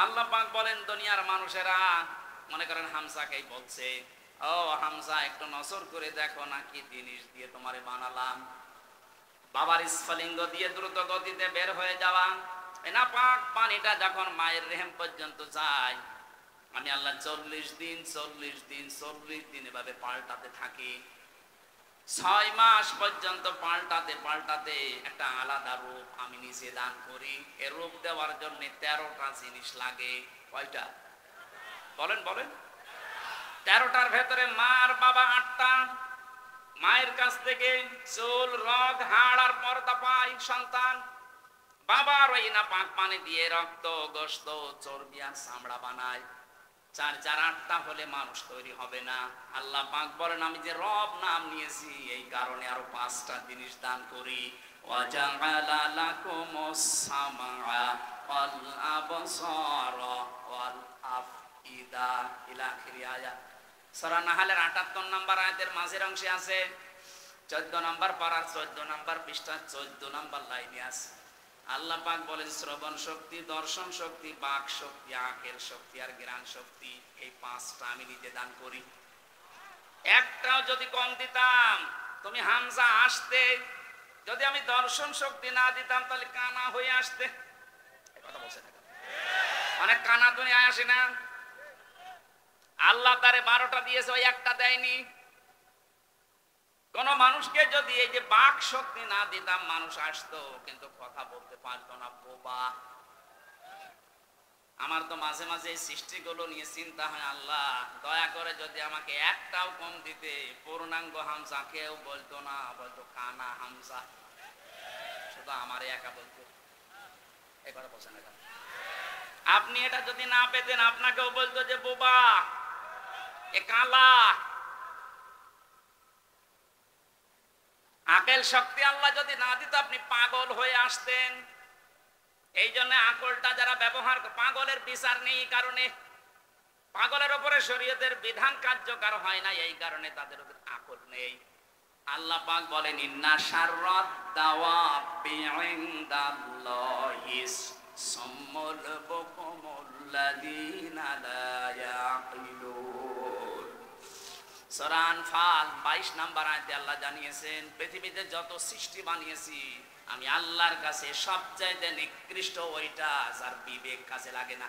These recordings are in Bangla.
আল্লাহ পাক বলেন দুনিয়ার মানুষেরা মনে করেন হামজাকেই বলছে, ও হামজা একটু নজর করে দেখো না কি জিনিস দিয়ে তোমারে বানালাম। বাবার স্ফলিঙ্গ দিয়ে দ্রুত গতিতে বের হয়ে যাওয়া না পাক পানিটা যখন মায়ের রেহেম পর্যন্ত যায়, আমি আল্লাহ 40 দিন এভাবে পাল্টাতে থাকি। 6 মাস পর্যন্ত পাল্টাতে পাল্টাতে একটা আলাদা রূপ আমি নিজে দান করি। এ রূপ দেওয়ার জন্য 13টা জিনিস লাগে। কয়টা বলেন বলেন? 13টার ভেতরে মা আর বাবা 8টা। মায়ের কাছ থেকে চুল, রগ, হাড় আর পর্দা পায় সন্তান। বাবার ওই না পাক পানি দিয়ে রক্ত, গোশত, চর্বি আর চামড়া বানায়। 4 4 8টা হলে মানুষ তৈরি হবে না। আল্লাহ পাক বলেন আমি যে রব নাম নিয়েছি এই কারণে আরো 5টা জিনিস দান করি। ওয়াজআলা লাকুমুস সামআ ওয়াল আবসারা ওয়াল আফইদা ইলা আখিরি আয়াত। সূরা নাহলের 78 নম্বর আয়াতের মাঝের অংশে আছে। 14 নম্বর পারার 14 নম্বর পৃষ্ঠা 14 নম্বর লাইনে আছে। আল্লাহ পাক বলেন শ্রবণ শক্তি, দর্শন শক্তি, বাক শক্তি, আকেল শক্তি আর জ্ঞান শক্তি, এই 5টা আমি নিজে দান করি। একটাও যদি কম দিতাম, তুমি হামজা আসতে, যদি আমি দর্শন শক্তি না দিতাম তাহলে কানা হয়ে আসতে। এই কথা বলছে না? অনেক কানা দুনিয়ায় আসে না? আল্লাহ তারে 12টা দিয়েছে, ওই একটা দেয়নি। কোন মানুষকে যদি এই যে বাক শক্তি না দিতাম মানুষ আসতো কিন্তু কথা বলতে পারতো না, বোবা। আমার তো মাঝে মাঝে এই সৃষ্টিগুলো নিয়ে চিন্তা হয়, আল্লাহ দয়া করে যদি আমাকে একটাও কম দিতে, পূর্ণাঙ্গ হামজা কেউ বলতো না, বলতো কানা হামজা, শুধু আমারে একা বলতো। এই কথা বলছেন না? আপনি এটা যদি না পেতেন আপনাকেও বলতো যে বোবা, এ কালা। আকেল শক্তি আল্লাহ যদি না দিত আপনি পাগল হয়ে আসতেন। এই জন্য আকলটা যারা ব্যবহার, পাগলের বিচার নেই কারণে, পাগলের উপরে শরীয়তের বিধান কার্যকর হয় না এই কারণে তাদের উপর আকল নেই। আল্লাহ পাক বলেন ইন্না শাররাদ দাওয়াবি ইনদাল্লাহিস সাম্মুল বুকুমুল্লাযীনা লা ইয়াকিলুন। সূরা আনফাল 22 নম্বর আয়াতে আল্লাহ জানিয়েছেন পৃথিবীতে যত সৃষ্টি বানিয়েছি আমি আল্লাহর কাছে সবচাইতে নিকৃষ্ট ওইটা যার বিবেক কাজে লাগে না।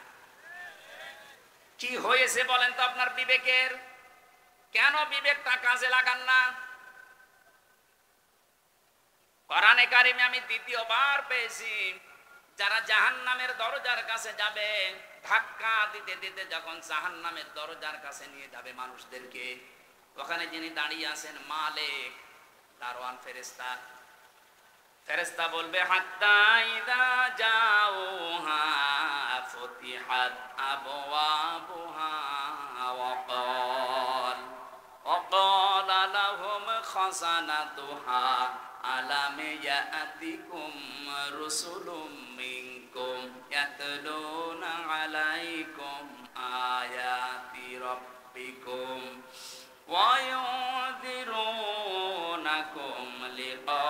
কি হয়েছে বলেন তো আপনার বিবেকের? কেন বিবেকটা কাজে লাগান না? কোরআনে কারিমে আমি দ্বিতীয়বার পেয়েছি যারা জাহান্নামের দরজার কাছে যাবে, ধাক্কা দিতে দিতে যখন জাহান্নামের দরজার কাছে নিয়ে যাবে মানুষদেরকে, ওখানে যিনি দাঁড়িয়ে আছেন মালিক, দারওয়ান ফেরেশতা, ফেরেশতা বলবে হাত্তা ইযা জাউহা ফুতিহাত আবওয়াবুহা ওয়া ক্বালা লাহুম খাযানাতুহা আলাম ইয়াতিকুম রুসুলুম মিনকুম ইয়াতলুনা আলাইকুম আয়াতি রাব্বিকুম ওয়া ইউযিরুনাকুম লিকা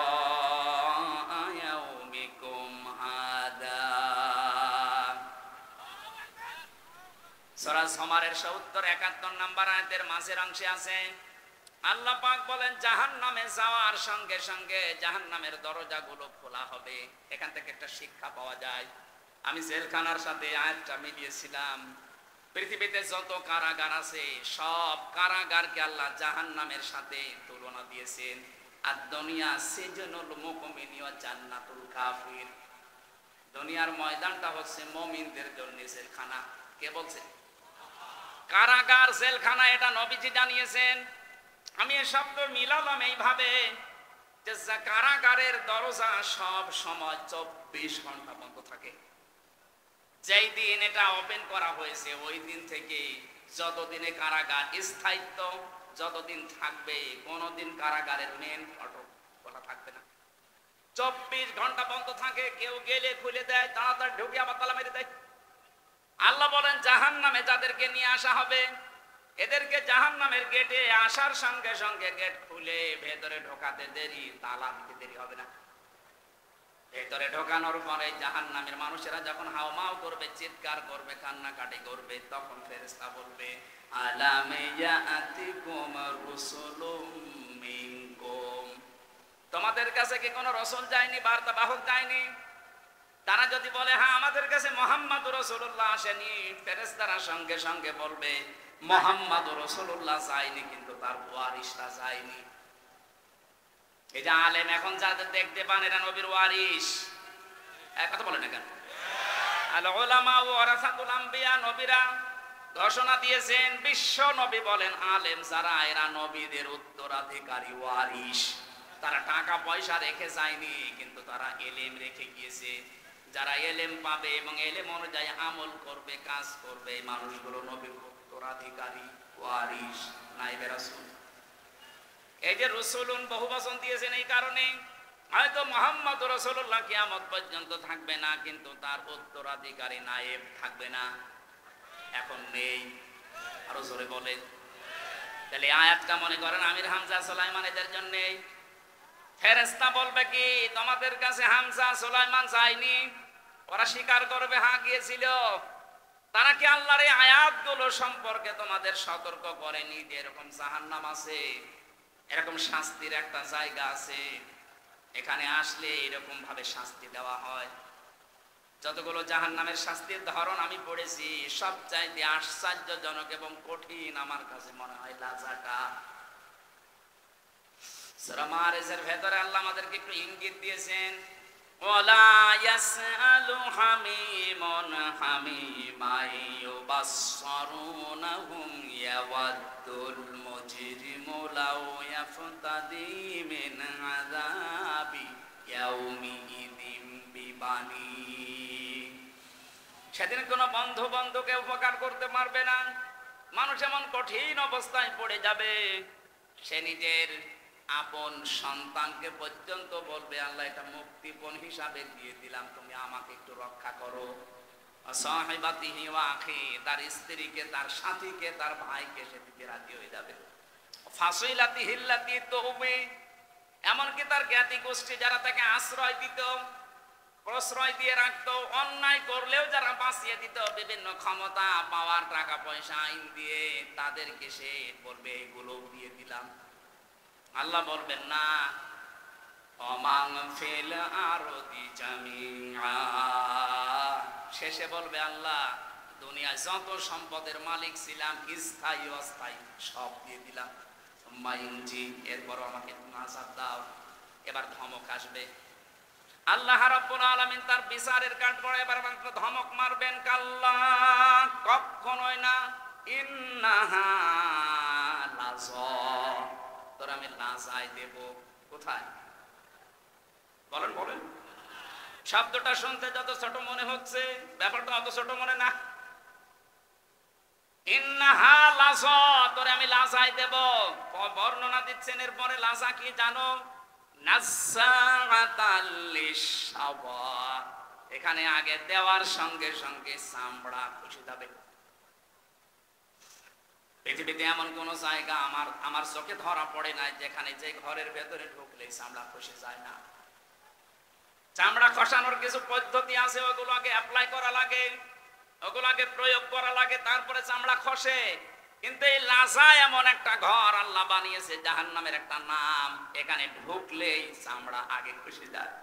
ইয়াউমিকুম হাদা। সূরা জুমারের 70-71 নম্বর আয়াতের মাঝের অংশে আছে আল্লাহ পাক বলেন জাহান্নামে যাওয়ার সঙ্গে সঙ্গে জাহান্নামের দরজাগুলো খোলা হবে। এখান থেকে একটা শিক্ষা পাওয়া যায়। আমি জেলখানার সাথে আয়াতটা মিলিয়েছিলাম। পৃথিবীতে যত কারাগার আছে সব কারাগারকে আল্লাহ জাহান্নামের সাথে তুলনা দিয়েছেন। আর দুনিয়া সিজনুল মুমিন ওয়া জান্নাতুল কাফির, দুনিয়ার ময়দানটা হচ্ছে মুমিনদের জন্য জেলখানা। কে বলছে? কারাগার জেলখানা, এটা নবীজি জানিয়েছেন। আমি এই শব্দ মিলালাম এইভাবে যে কারাগারের দরজা সব সময় 24 ঘন্টা বন্ধ থাকে। যেই দিন এটা ওপেন করা হয়েছে ওই দিন থেকে যতদিনে কারাগার স্থায়িত্ব, যতদিন থাকবে কোনোদিন কারাগারের মেন ফটক খোলা থাকবে না। 24 ঘন্টা বন্ধ থাকে। কেউ গেলে খুলে দেয়, তাড়াতাড়ি ঢুকে আবার তালা মেরে দেয়। আল্লাহ বলেন জাহান্নামে যাদেরকে নিয়ে আসা হবে এদেরকে জাহান্নামের গেটে আসার সঙ্গে সঙ্গে গেট খুলে ভেতরে ঢোকাতে দেরি, তালা দিতে দেরি হবে না। ভেতরে ঢোকানোর পরে জাহান্নামের মানুষেরা যখন হাওমাও করবে, চিৎকার করবে, কান্নাকাটি করবে, তখন ফেরেশতা বলবে আলাম ইয়াতিকুম রুসুলুম মিনকুম, তোমাদের কাছে কি কোনো রাসূল যায়নি, বার্তা বাহক যায়নি? তারা যদি বলে হ্যাঁ আমাদের কাছে মুহাম্মদুর রাসূলুল্লাহ আসেনি, ফেরেশতারা সঙ্গে সঙ্গে বলবে মুহাম্মদুর রাসূলুল্লাহ যায়নি, কিন্তু তার ওয়ারিসরা যায়নি। এই যে আলেম এখন যাদের দেখতে পান এরা নবীর ওয়ারিস, কথা বলে না কেন? আল উলামা ওয়ারাসাতুল আম্বিয়া, নবীরা ঘোষণা দিয়েছেন, বিশ্ব নবী বলেন আলেম যারা এরা নবীদের উত্তরাধিকারী ওয়ারিস। তারা টাকা পয়সা রেখে যায়নি, কিন্তু তারা এলেম রেখে গিয়েছে। যারা এলেম পাবে এবং এলেম অনুযায়ী আমল করবে, কাজ করবে, এই মানুষগুলো নবীর উত্তরাধিকারী ওয়ারিস, নাইবে রাসূল। এই যে রসুলুন বহু বচন দিয়েছেন এই কারণে, হয়তো মুহাম্মদ রাসূলুল্লাহ কিয়ামত পর্যন্ত থাকবে না, কিন্তু তার উত্তরাধিকারী নায়েব থাকবে না, এখন নেই। আরো জোরে বলে। তাহলে আয়াতটা মনে করেন আমির হামজা সুলাইমান এদের জন্য। ফেরেশতা বলবে কি তোমাদের কাছে হামজা সুলাইমান যায়নি? ওরা স্বীকার করবে হ্যাঁ গিয়েছিল। তারা কি আল্লাহর এই আয়াতগুলো সম্পর্কে তোমাদের সতর্ক করেনি যে এরকম জাহান্নাম আছে, এরকম শাস্তির একটা জায়গা আছে, এখানে আসলে এরকম ভাবে শাস্তি দেওয়া হয়? যতগুলো জাহান্নামের শাস্তির ধরন আমি পড়েছি, সবচাইতে আশ্চর্যজনক এবং কঠিন আমার কাছে মনে হয় লাজাটা। সূরা মারিজের ভেতরে আল্লাহ আমাদেরকে একটু ইঙ্গিত দিয়েছেন, ওয়ালা ইয়াসআলু হামিমুন হামিমা ইউবাসসারুনাহুম ইয়াওয়াদ্দুল মুজরিমু লাউ ইয়াফতাদি মিন আযাবি ইয়াউমিইযিম বিবানি। সেদিন কোনো বন্ধু বন্ধুকে উপকার করতে পারবে না। মানুষ এমন কঠিন অবস্থায় পড়ে যাবে, সে নিজের আপন সন্তানকে পর্যন্ত বলবে আল্লাহ এটা মুক্তিপণ হিসাবে দিয়ে দিলাম, তুমি আমাকে একটু রক্ষা করো। সাহিবাতিহি ওয়া আখি, তার স্ত্রীকে, তার সাথীকে, তার ভাইকে সে দিতে রাজি হয়ে যাবে। ফাসিলাতিহি আল্লাতী তুবি, এমনকি তার জ্ঞাতি গোষ্ঠী যারা তাকে আশ্রয় দিত, প্রশ্রয় দিয়ে রাখতো, অন্যায় করলেও যারা বাঁচিয়ে দিত, বিভিন্ন ক্ষমতা পাওয়ার, টাকা পয়সা, আইন দিয়ে, তাদেরকে সে বলবে এগুলো দিয়ে দিলাম। আল্লাহ বলবেন না, অমাং ফিল আরদি জামিআ, শেষে বলবে আল্লাহ দুনিয়ায় যত সম্পদের মালিক ছিলাম, স্থায়ী অস্থায়ী সব দিয়ে দিলাম। মাইনজি, এরপরও আমাকে নাজাত দাও। এবার ধমক আসবে। আল্লাহ রাব্বুল আলামিন তার বিচারের কাঠ পড়ে এবার মাত্র ধমক মারবেন, কাল্লা, কখনোই না, ইন্নাহা লাযা, তোর আমি লাজাই দেব। কোথায়? বলেন বলেন। শব্দটা শুনতে যত ছোট মনে হচ্ছে, ব্যাপারটা অত ছোট মনে না। ইন্নাহা লাযা, তোরে আমি লাজাই দেব। বর্ণনা দিচ্ছেন এরপরে লাজা কি জানো? নাযাআতাল লিশাওয়া, এখানে আগে দেওয়ার সঙ্গে সঙ্গে চামড়া খসে যাবে। পৃথিবীতে এমন কোন জায়গা আমার চোখে ধরা পড়ে নাই যেখানে যে ঘরের ভেতরে ঢুকলে চামড়া খসে যায় না। চামড়া খসানোর কিছু পদ্ধতি আছে, ওগুলো আগে অ্যাপ্লাই করা লাগে, ওগুলো আগে প্রয়োগ করা লাগে, তারপরে চামড়া খসে। কিন্তু এই লাজা এমন একটা ঘর আল্লাহ বানিয়েছে, জাহান্নামের একটা নাম, এখানে ঢুকলেই চামড়া আগে খসে যায়।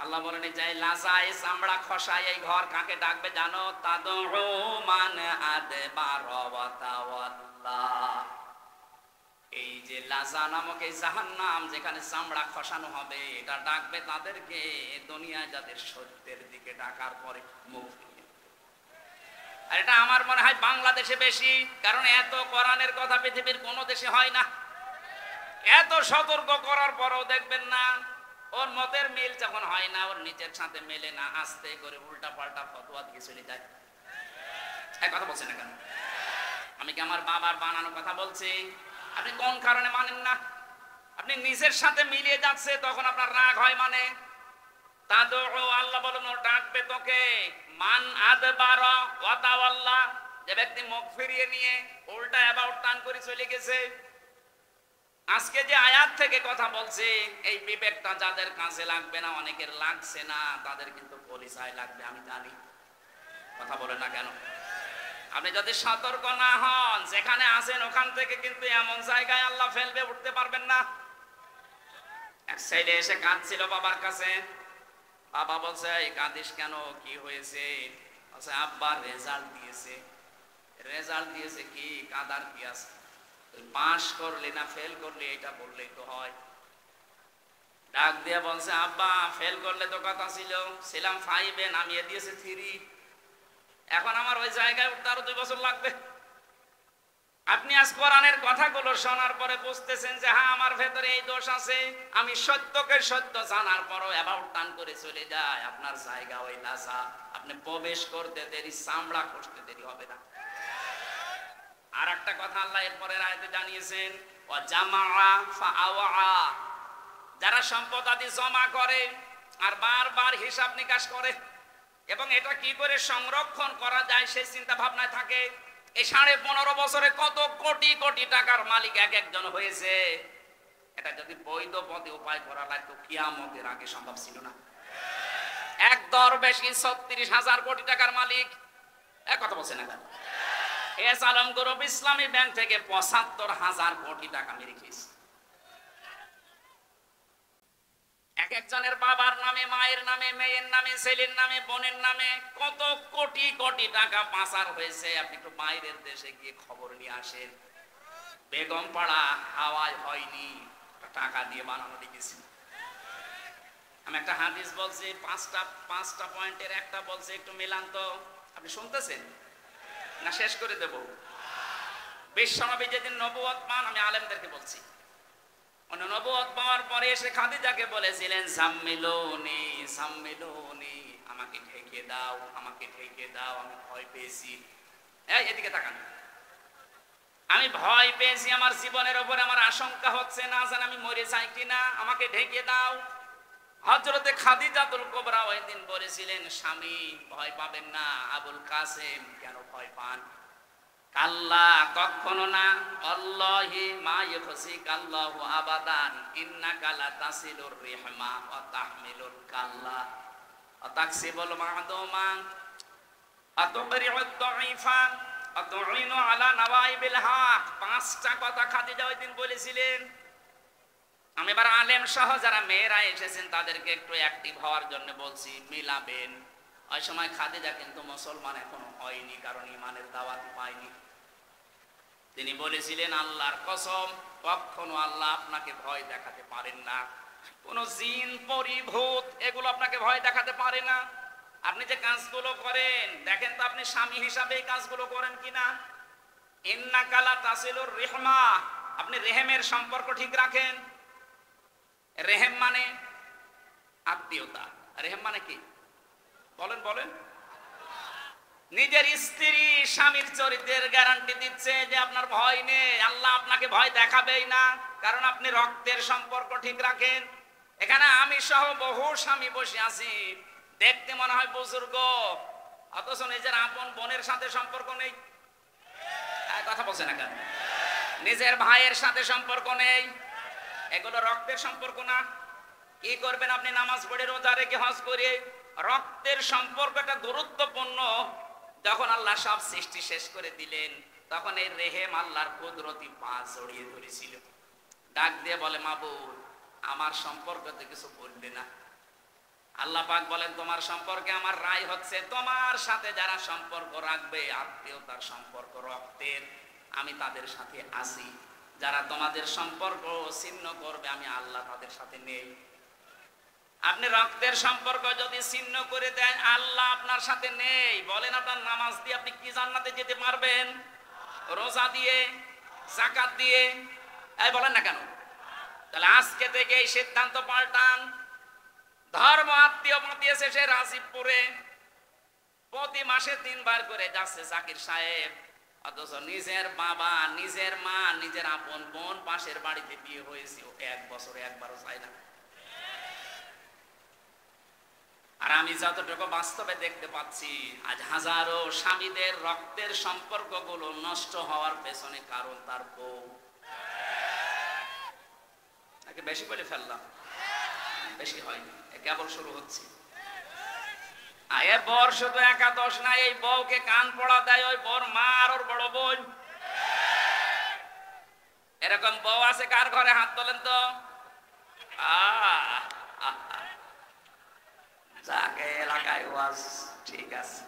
আল্লাহ বলেন যে লাজা, এই চামড়া খসায় এই ঘর কাকে ডাকবে জানো? তাদউ মান আদবার ওয়া তাওয়াল্লা। এই যে লাজা নামক এই জাহান্নাম যেখানে চামড়া খসানো হবে, এটা ডাকবে তাদেরকে দুনিয়ায় যাদের সত্যের দিকে ডাকার পরে মুখ। আর এটা আমার মনে হয় বাংলাদেশে বেশি, কারণ এত কোরআনের কথা পৃথিবীর কোনো দেশে হয় না। এত সতর্ক করার পরও দেখবেন না, ওর মতের মিল যখন হয় না, ওর নিজের সাথে মেলে না, আস্তে করে উল্টা পাল্টা ফতোয়া দিয়ে চলে যায়। এক কথা বলছেন না কেন? আমি কি আমার বাবার বানানো কথা বলছি? আপনি কোন কারণে মানেন না? আপনি নিজের সাথে মিলিয়ে যাচ্ছে, তখন আপনার রাগ হয়। মানে তাদউ, আল্লাহ বলেন ও ডাকবে তোকে, মান আদবারা ওয়া তাওয়াল্লা, যে ব্যক্তি মুখ ফিরিয়ে নিয়ে উল্টা অ্যাবাউট টার্ন করে চলে গেছে। আজকে যে আয়াত থেকে কথা বলছে, এই বিবেকটা যাদের কাছে লাগবে না, অনেকের লাগছে না, তাদের কিন্তু পরিচয় লাগবে, আমি জানি। কথা বলে না কেন? আপনি যদি সতর্ক না হন, যেখানে আছেন ওখান থেকে কিন্তু এমন জায়গায় আল্লাহ ফেলবে, উঠতে পারবেন না। এক ছেলে এসে কাঁদছিল বাবার কাছে। বাবা বলছে, এই কাঁদিস কেন, কি হয়েছে? বলছে, আব্বা রেজাল্ট দিয়েছে। রেজাল্ট দিয়েছে, কি কাঁদার কি আছে? তুই পাস করলি না ফেল করলি এটা বললেই তো হয়। ডাক দিয়ে বলছে, আব্বা ফেল করলে তো কথা ছিল, ছিলাম 5-এ, নামিয়ে দিয়েছে 3। এখন আমার ওই জায়গায় উঠতে আরো 2 বছর লাগবে। আপনি আজ কোরআনের কথাগুলো শোনার পরে বুঝতেছেন যে হ্যাঁ, আমার ভেতরে এই দোষ আছে। আমি সত্যকে সত্য জানার পরও অ্যাবাউট টান করে চলে যায়, আপনার জায়গা ওই লাসা। আপনি প্রবেশ করতে দেরি, চামড়া কষতে দেরি হবে না। আর একটা কথা আল্লাহ এরপরের আয়াতে জানিয়েছেন, ওয়া জামাআ ফাআওয়া। যারা সম্পদ আদি জমা করে আর বারবার হিসাব নিকাশ করে এবং এটা কি করে সংরক্ষণ করা যায় সেই চিন্তা ভাবনায় থাকে, এই 15.5 বছরে কত কোটি কোটি টাকার মালিক এক একজন হয়েছে। এটা যদি বৈধ পথে উপায় করা লাগতো, কিয়ামতের আগে সম্ভব ছিল না। এক দরবেশী 36,000 কোটি টাকার মালিক। এক কথা বলছে না কেন? এস আলম গ্রুপ ইসলামী ব্যাংক থেকে 75,000 কোটি টাকা মেরে খেয়েছে। এক একজনের বাবার নামে, মায়ের নামে, মেয়ের নামে, ছেলের নামে, বোনের নামে কত কোটি কোটি টাকা পাচার হয়েছে। আপনি একটু বাইরের দেশে গিয়ে খবর নিয়ে আসেন। বেগম পাড়া হাওয়ায় হয়নি, টাকা দিয়ে বানানো দেখেছি। আমি একটা হাদিস বলছি, পাঁচটা পয়েন্টের একটা বলছি, একটু মিলান তো। আপনি শুনতেছেন না? শেষ করে দেব। বিশ্বনবী যেদিন নবুয়ত পান, আমি আলেমদেরকে বলছি, নবুয়ত পাওয়ার পরে এসে খাদিজাকে বলেছিলেন, সাম্মিলুনি সাম্মিলুনি, আমাকে ঢেকে দাও, আমাকে ঢেকে দাও, আমি ভয় পেয়েছি। এই এদিকে তাকান। আমি ভয় পেয়েছি, আমার জীবনের উপরে আমার আশঙ্কা হচ্ছে, না জানি আমি মরে যাই কিনা, আমাকে ঢেকে দাও। হযরতে খাদিজাতুল কুবরা ওই দিন বলেছিলেন, স্বামী ভয় পাবেন না। আবুল কাসেম, কেন ভয় পান? কাল্লা, কখনো না। আল্লাহি মা ইউখসিকাল্লাহু আবাদান, ইন্নাকা লাতাসিলুর রিহমা ওয়া তাহমিলুল কাল্লা ওয়া তাকসিবুল মা'দুমা আতুকরিউদ দাঈফা আতুইনু আলা নাওয়াইবিল হক। 5টা কথা খাদিজা ওই দিন বলেছিলেন। আমি এবার আলেম সহ যারা মেয়েরা এসেছেন তাদেরকে একটু অ্যাক্টিভ হওয়ার জন্য বলছি, মিলাবেন। ওই সময় খাদিজা কিন্তু মুসলমান এখনো হয়নি, কারণ ইমানের দাওয়াত পায়নি। তিনি বলেছিলেন, আল্লাহর কসম, কখনো আল্লাহ আপনাকে ভয় দেখাতে পারেন না। কোন জিন, পরি, ভূত এগুলো আপনাকে ভয় দেখাতে পারে না। আপনি যে কাজগুলো করেন, দেখেন তো আপনি স্বামী হিসাবে এই কাজগুলো করেন কিনা। ইন্নাকা লাতাসিলুর রিহমা, আপনি রেহেমের সম্পর্ক ঠিক রাখেন। রেহেম মানে আত্মীয়তা। রেহেম মানে কি? বলেন বলেন। নিজের স্ত্রী স্বামীর চরিত্রের গ্যারান্টি দিচ্ছে যে আপনার ভয় নেই, আল্লাহ আপনাকে ভয় দেখাবেই না, কারণ আপনি রক্তের সম্পর্ক ঠিক রাখেন। এখানে আমি সহ বহু স্বামী বসে আছি, দেখতে মনে হয় বুজুর্গ, অথচ নিজের আপন বোনের সাথে সম্পর্ক নেই। কথা বলছে না কেন? নিজের ভাইয়ের সাথে সম্পর্ক নেই। এগুলো রক্তের সম্পর্ক না। কি করবেন আপনি? নামাজ পড়ে, রোজা রেখে, হজ করে, রক্তের সম্পর্কটা গুরুত্বপূর্ণ। যখন আল্লাহ সব সৃষ্টি শেষ করে দিলেন, তখন এই রেহেম আল্লাহর কুদরতি পা জড়িয়ে ধরেছিল। ডাক দিয়ে বলে, মাবুদ, আমার সম্পর্কতে কিছু বলবে না। আল্লাহ পাক বলেন, তোমার সম্পর্কে আমার রায় হচ্ছে, তোমার সাথে যারা সম্পর্ক রাখবে, আত্মীয়তার সম্পর্ক, রক্তের, আমি তাদের সাথে আছি। যারা তোমাদের সম্পর্ক ছিন্ন করবে, আমি আল্লাহ তাদের সাথে নেই। আপনি রক্তের সম্পর্ক যদি ছিন্ন করে দেন, আল্লাহ আপনার সাথে নেই। বলেন, আপনার নামাজ দিয়ে আপনি কি জান্নাতে যেতে পারবেন? রোজা দিয়ে, যাকাত দিয়ে? এই বলেন না কেন? তাহলে আজকে থেকে এই সিদ্ধান্ত পাল্টান। ধর্ম আত্মীয় পাঠিয়েছে সে রাজীবপুরে, প্রতি মাসে 3 বার করে যাচ্ছে জাকির সাহেব, অথচ নিজের বাবা, নিজের মা, নিজের আপন বোন পাশের বাড়িতে বিয়ে হয়েছে, 1 বছরে একবারও যায় না। আর আমি যতটুকু বাস্তবে দেখতে পাচ্ছি, আজ হাজারো স্বামীদের রক্তের সম্পর্কগুলো নষ্ট হওয়ার পেছনে কারণ তার বউ। বেশি বলে ফেললাম? বেশি হয়নি, কেবল শুরু হচ্ছে। এ বর শুধু একাদশ না, এই বউকে কান পড়া দেয় ওই বর মা আর ওর বড় বোন। এরকম বউ আছে কার ঘরে? হাত তোলেন তো। যাকে এলাকায় ওয়াজ ঠিক আছে।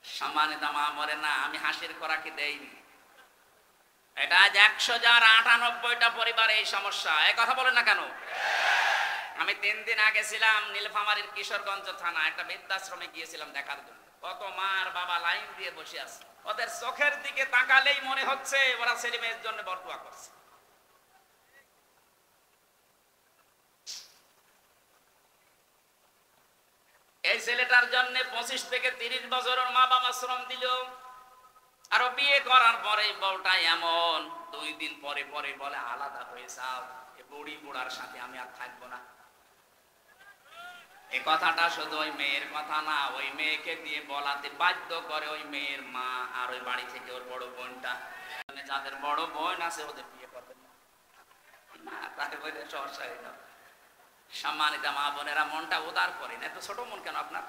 সম্মানিত মা মরে না, আমি হাসির খোরাকি দেইনি। এটা আজ 100,098টা পরিবারে এই সমস্যা। এই কথা বলেন না কেন? আমি 3 দিন আগে ছিলাম নীলফামারীর কিশোরগঞ্জ থানা, একটা বৃদ্ধাশ্রমে গিয়েছিলাম দেখার জন্য। কত মা আর বাবা লাইন দিয়ে বসে আছে, ওদের চোখের দিকে তাকালেই মনে হচ্ছে ওরা ছেলে মেয়ের জন্য বরদোয়া করছে। এই ছেলেটার জন্য 25 থেকে 30 বছর ওর মা বাবা শ্রম দিল, আর বিয়ে করার পরে বউটা এমন 2 দিন পরে পরে বলে আলাদা হয়ে যাও, এই বুড়ি বুড়ার সাথে আমি আর থাকবো না। এই কথাটা শুধু ওই মেয়ের কথা না, ওই মেয়েকে দিয়ে বলাতে বাধ্য করে ওই মেয়ের মা আর ওই বাড়ি থেকে ওর বড় বোনটা। যাদের বড় বোন আছে ওদের বিয়ে করবেন না, তাই বলে সমস্যা হইল। সম্মানিত মা বোনেরা, মনটা উদার করেন। এত ছোট মন কেন আপনার?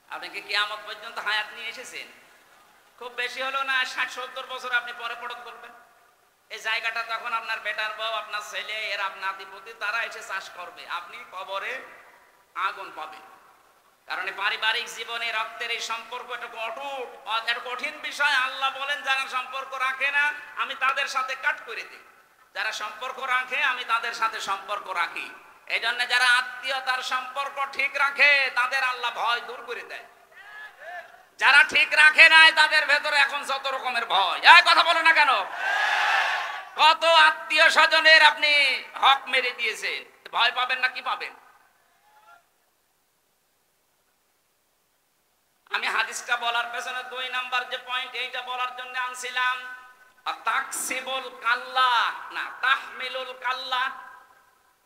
আপনি কি কিয়ামত পর্যন্ত হায়াত নিয়ে এসেছেন? খুব বেশি হলো না 60-70 বছর আপনি পরে পড়ক করবেন। এই জায়গাটা তখন আপনার বেটার বউ, আপনার ছেলে, এর আপনার নাতিপুতি, তারা এসে চাষ করবে, আপনি কবরে আগুন পাবেন। কারণ পারিবারিক জীবনে রক্তের এই সম্পর্ক একটা অটুট, একটা কঠিন বিষয়। আল্লাহ বলেন যারা সম্পর্ক রাখে না আমি তাদের সাথে কাট করে দিই, যারা সম্পর্ক রাখে আমি তাদের সাথে সম্পর্ক রাখি। এই জন্য যারা আত্মীয়তার সম্পর্ক ঠিক রাখে তাদের আল্লাহ ভয় দূর করে দেয়। যারা ঠিক রাখে নাই তাদের ভেতরে এখন যত রকমের ভয়। এই কথা বলে না কেন? কত আত্মীয় স্বজনের আপনি হক মেরে দিয়েছেন, ভয় পাবেন না কি পাবেন? আমি হাদিসটা বলার পেছনে 2 নাম্বার যে পয়েন্ট, এইটা বলার জন্য আনছিলাম। তাকসিবুল কাল্লা না তাহমিলুল কাল্লা।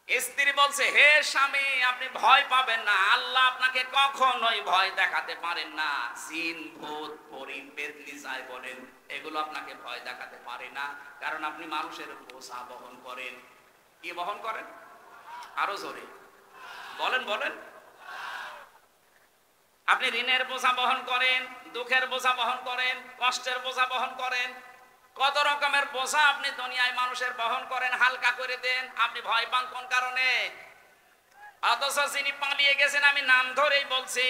স্ত্রী বলছে, হে স্বামী আপনি ভয় পাবেন না, আল্লাহ আপনাকে কখনোই ভয় দেখাতে পারেন না। জিন, ভূত, পরী, পেতনি যাই বলেন, এগুলো আপনাকে ভয় দেখাতে পারে না, কারণ আপনি মানুষের বোঝা বহন করেন। কি বহন করেন? আরো জোরে বলেন বলেন। আপনি ঋণের বোঝা বহন করেন, দুঃখের বোঝা বহন করেন, কষ্টের বোঝা বহন করেন, কত রকমের বোঝা আপনি দুনিয়ায় মানুষের বহন করেন, হালকা করে দেন। আপনি ভয় পান কোন কারণে? অথচ যিনি পালিয়ে গেছেন, আমি নাম ধরেই বলছি,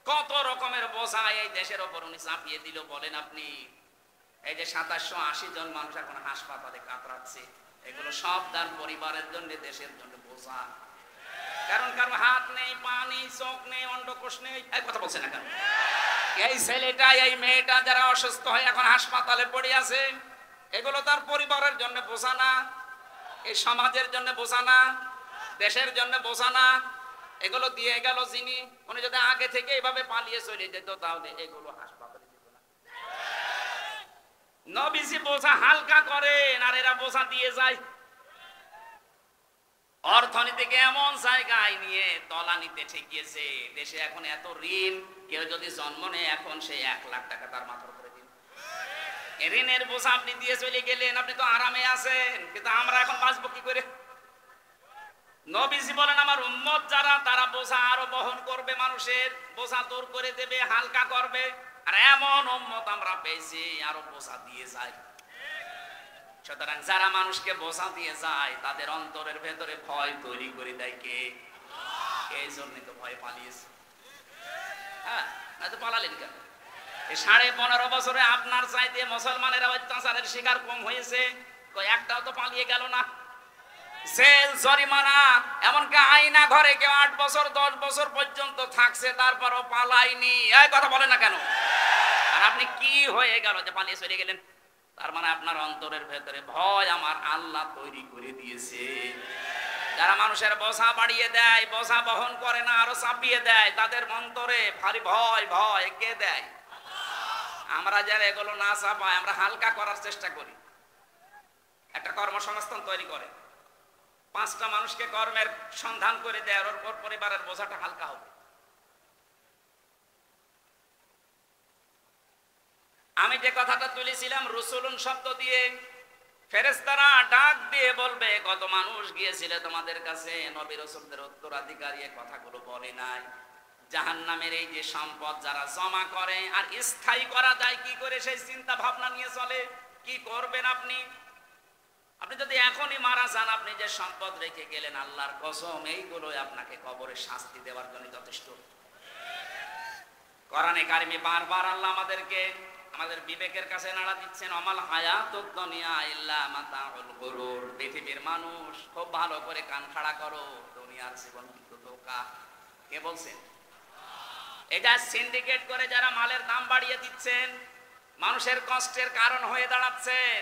কত রকমের বোঝা এই দেশের ওপর উনি চাপিয়ে দিল বলেন আপনি। এই যে 2780 জন মানুষ এখন হাসপাতালে কাতরাচ্ছে, এগুলো সব তার পরিবারের জন্য, দেশের জন্য বোঝা। কারণ কারো হাত নেই, পা নেই, চোখ নেই, অন্ডকোষ নেই। এই কথা বলছে না কেন? এই ছেলেটা, এই মেয়েটা যারা অসুস্থ হয়ে এখন হাসপাতালে পড়ে আছে, এগুলো তার পরিবারের জন্য বোঝা না, এই সমাজের জন্য বোঝা না, দেশের জন্য বোঝা না। এগুলো দিয়ে গেল যিনি, উনি যদি আগে থেকে এইভাবে পালিয়ে চলে যেত তাহলে এগুলো হাসপাতালে যেত না। নবীজি বোঝা হালকা করেন আর এরা বোঝা দিয়ে যায়। অর্থনীতিকে এমন জায়গায় নিয়ে তলানিতে ঠেকিয়েছে, দেশে এখন এত ঋণ, কেউ যদি জন্ম নেয় এখন সে 1 লাখ টাকা তার মাথার উপরে দিন। ঋণের বোঝা আপনি দিয়ে চলে গেলেন, আপনি তো আরামে আছেন, কিন্তু আমরা এখন বাঁচবো কি করে? নবীজি বলেন আমার উম্মত যারা, তারা বোঝা আরো বহন করবে, মানুষের বোঝা দূর করে দেবে, হালকা করবে। আর এমন উম্মত আমরা পেয়েছি আরো বোঝা দিয়ে যায়। সুতরাং যারা মানুষকে বোঝা দিয়ে যায় তাদের অন্তরের ভেতরে ভয় তৈরি করে দেয় কে? এই জন্যই তো ভয় পালিয়েছে। হ্যাঁ, তো পালালেন কেন? এই 15.5 বছরে আপনার চাইতে মুসলমানেরা অত্যাচারের শিকার কম হয়েছে, একটাও তো পালিয়ে গেল না। জেল, জরিমানা, এমনকি আয়না ঘরে কেউ 8 বছর 10 বছর পর্যন্ত থাকছে, তারপরও পালায়নি। এই কথা বলে না কেন? আর আপনি কি হয়ে গেল যে পালিয়ে চলে গেলেন? তার মানে আপনার অন্তরের ভেতরে ভয় আমার আল্লাহ তৈরি করে দিয়েছে। যারা মানুষের বোঝা বাড়িয়ে দেয়, বোঝা বহন করে না, আরো চাপিয়ে দেয়, তাদের অন্তরে ভারী ভয়। ভয় কে দেয়? আমরা যারা এগুলো না চাপাই, আমরা হালকা করার চেষ্টা করি। একটা কর্মসংস্থান তৈরি করে 5টা মানুষকে কর্মের সন্ধান করে দেয়, ওর উপর পরিবারের বোঝাটা হালকা হবে। আমি যে কথাটা তুলেছিলাম রসুলুন শব্দ দিয়ে, ফেরেশতারা ডাক দিয়ে বলবে, কত মানুষ গিয়েছিল তোমাদের কাছে, নবী রাসূলদের উত্তরাধিকারী এই কথাগুলো বলে নাই। জাহান্নামের এই যে সম্পদ যারা জমা করে, আর স্থায়ী করা যায় কি করে সেই চিন্তা ভাবনা নিয়ে চলে। কি করবেন আপনি? আপনি যদি এখনই মারা যান, আপনি যে সম্পদ রেখে গেলেন, আল্লাহর কসম এইগুলোই আপনাকে কবরে শাস্তি দেওয়ার জন্য যথেষ্ট। কোরআনে কারিমে বারবার আল্লাহ আমাদেরকে আমাদের বিবেকের কাছে নাড়া দিচ্ছেন, আমাল হায়াতুদ দুনিয়া ইল্লা মাতাউল গুরুর। পৃথিবীর মানুষ খুব ভালো করে কান খাড়া করো, দুনিয়ার জীবন কিন্তু ধোঁকা। কে বলছেন? এটা সিন্ডিকেট করে যারা মালের দাম বাড়িয়ে দিচ্ছেন, মানুষের কষ্টের কারণ হয়ে দাঁড়াচ্ছেন।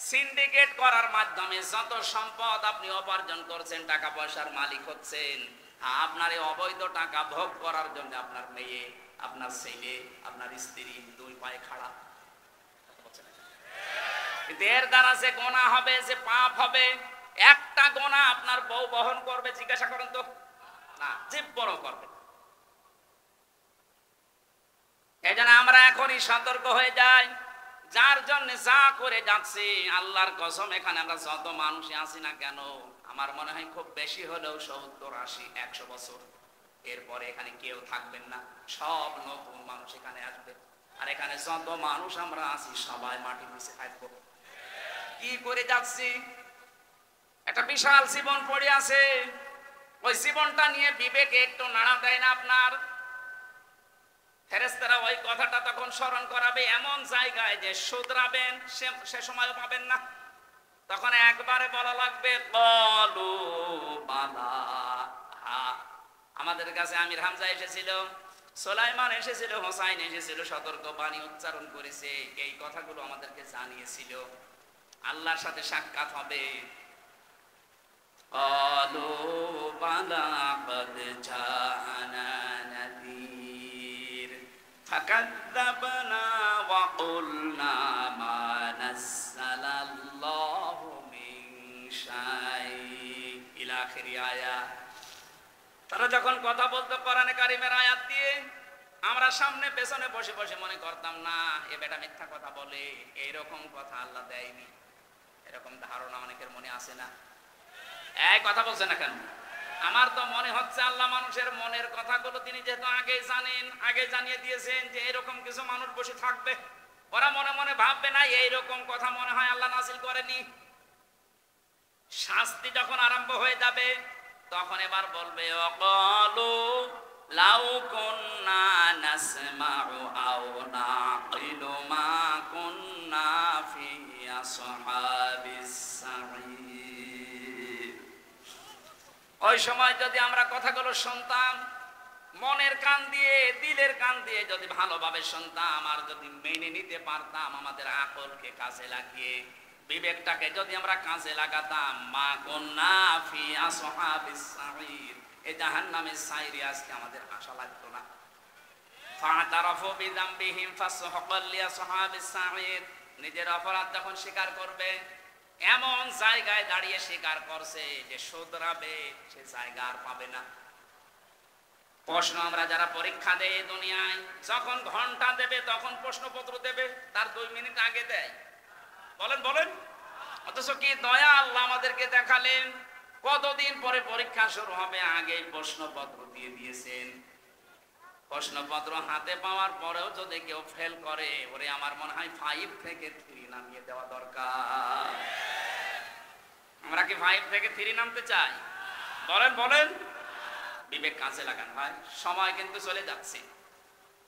সিন্ডিকেট করার মাধ্যমে যত সম্পদ আপনি উপার্জন করছেন, টাকা পয়সার মালিক হচ্ছেন, আপনার এই অবৈধ টাকা ভোগ করার জন্য আপনার মেয়ে, আপনার ছেলে, আপনার স্ত্রী দুই পায়ে খাড়া। এর দ্বারা যে গোনাহ হবে, যে পাপ হবে, একটা গোনাহ আপনার বউ বহন করবে? জিজ্ঞাসা করেন তো। না, জীব বড় করবে। এজন্য আমরা এখনই সতর্ক হয়ে যাই। যার জন্য যা করে যাচ্ছি, আল্লাহর কসম, এখানে আমরা যত মানুষই আছি না কেন, আমার মনে হয় খুব বেশি হলেও 70, 80, 100 বছর এরপরে এখানে কেউ থাকবেন না। সব নতুন মানুষ এখানে আসবে। আর এখানে যত মানুষ আমরা আছি সবাই মাটির নিচে থাকবো। কি করে যাচ্ছি? একটা বিশাল জীবন পড়ে আছে। ওই জীবনটা নিয়ে বিবেকে একটু নাড়া দেয় না আপনার? ফেরেশতারা ওই কথাটা তখন স্মরণ করাবে এমন জায়গায় যে শুধরাবেন সে সময়ও পাবেন না। তখন একবারে বলা লাগবে, ক্বালু বালা। আমাদের কাছে আমির হামজা এসেছিল, সুলাইমান এসেছিল, হোসাইন এসেছিল, সতর্ক বাণী উচ্চারণ করেছে, এই কথাগুলো আমাদেরকে জানিয়েছিল। আল্লাহর সাথে সাক্ষাৎ হবে। ক্বালু বালা ক্বাদ জাআনা নাযীর ফাকাযযাবনা ওয়া কুলনা মা নাযালাল্লাহু মিন শাই ইলা আখির আয়াত। তারা যখন কথা বলতো কোরআনে কারিমের আয়াত দিয়ে, আমরা সামনে পেছনে বসে বসে মনে করতাম, না এ বেটা মিথ্যা কথা বলে, এইরকম কথা আল্লাহ দেয়নি। এরকম ধারণা অনেকের মনে আসে না? এই কথা বলছে না কেন? আমার তো মনে হচ্ছে আল্লাহ মানুষের মনের কথাগুলো তিনি যেহেতু আগে জানেন, আগে জানিয়ে দিয়েছেন যে এরকম কিছু মানুষ বসে থাকবে, ওরা মনে মনে ভাববে না এইরকম কথা মনে হয় আল্লাহ নাযিল করেনি। শাস্তি যখন আরম্ভ হয়ে যাবে, তখন এবার বলবে, ওয়াকালু লাউ কুন্না নাসমাউ আও নাকিলু মা কুন্না ফি আসহাবিস সাঈর। ওই সময় যদি আমরা কথাগুলো শুনতাম, মনের কান দিয়ে, দিলের কান দিয়ে যদি ভালোভাবে শুনতাম, আর যদি মেনে নিতে পারতাম, আমাদের আকলকে কাজে লাগিয়ে, বিবেকটাকে যদি আমরা কাজে লাগাতাম, মা কুন্না ফি আসহাবিস সাঈর, এই জাহান্নামের সাইরে আজকে আমাদের আশা লাগতো না। ফাতারাফু বিযামবিহিম ফাসহাকাল লিআসহাবিস সাঈর। নিজের অপরাধ যখন স্বীকার করবে, এমন জায়গায় দাঁড়িয়ে স্বীকার করছে যে শুধরাবে, সে জায়গা আর পাবে না। প্রশ্ন আমরা যারা পরীক্ষা দেয় দুনিয়ায়, যখন ঘন্টা দেবে তখন প্রশ্নপত্র দেবে, তার 2 মিনিট আগে দেয়। বলেন বলেন। অথচ কি দয়া আল্লাহ আমাদেরকে দেখালেন, কতদিন পরে পরীক্ষা শুরু হবে আগেই প্রশ্নপত্র দিয়ে দিয়েছেন। প্রশ্নপত্র হাতে পাওয়ার পরেও যদি কেউ ফেল করে, ওরে আমার মনে হয় 5 থেকে 3 নামিয়ে দেওয়া দরকার। আমরা কি 5 থেকে 3 নামতে চাই? বলেন বলেন। বিবেক কাজে লাগান ভাই, সময় কিন্তু চলে যাচ্ছে।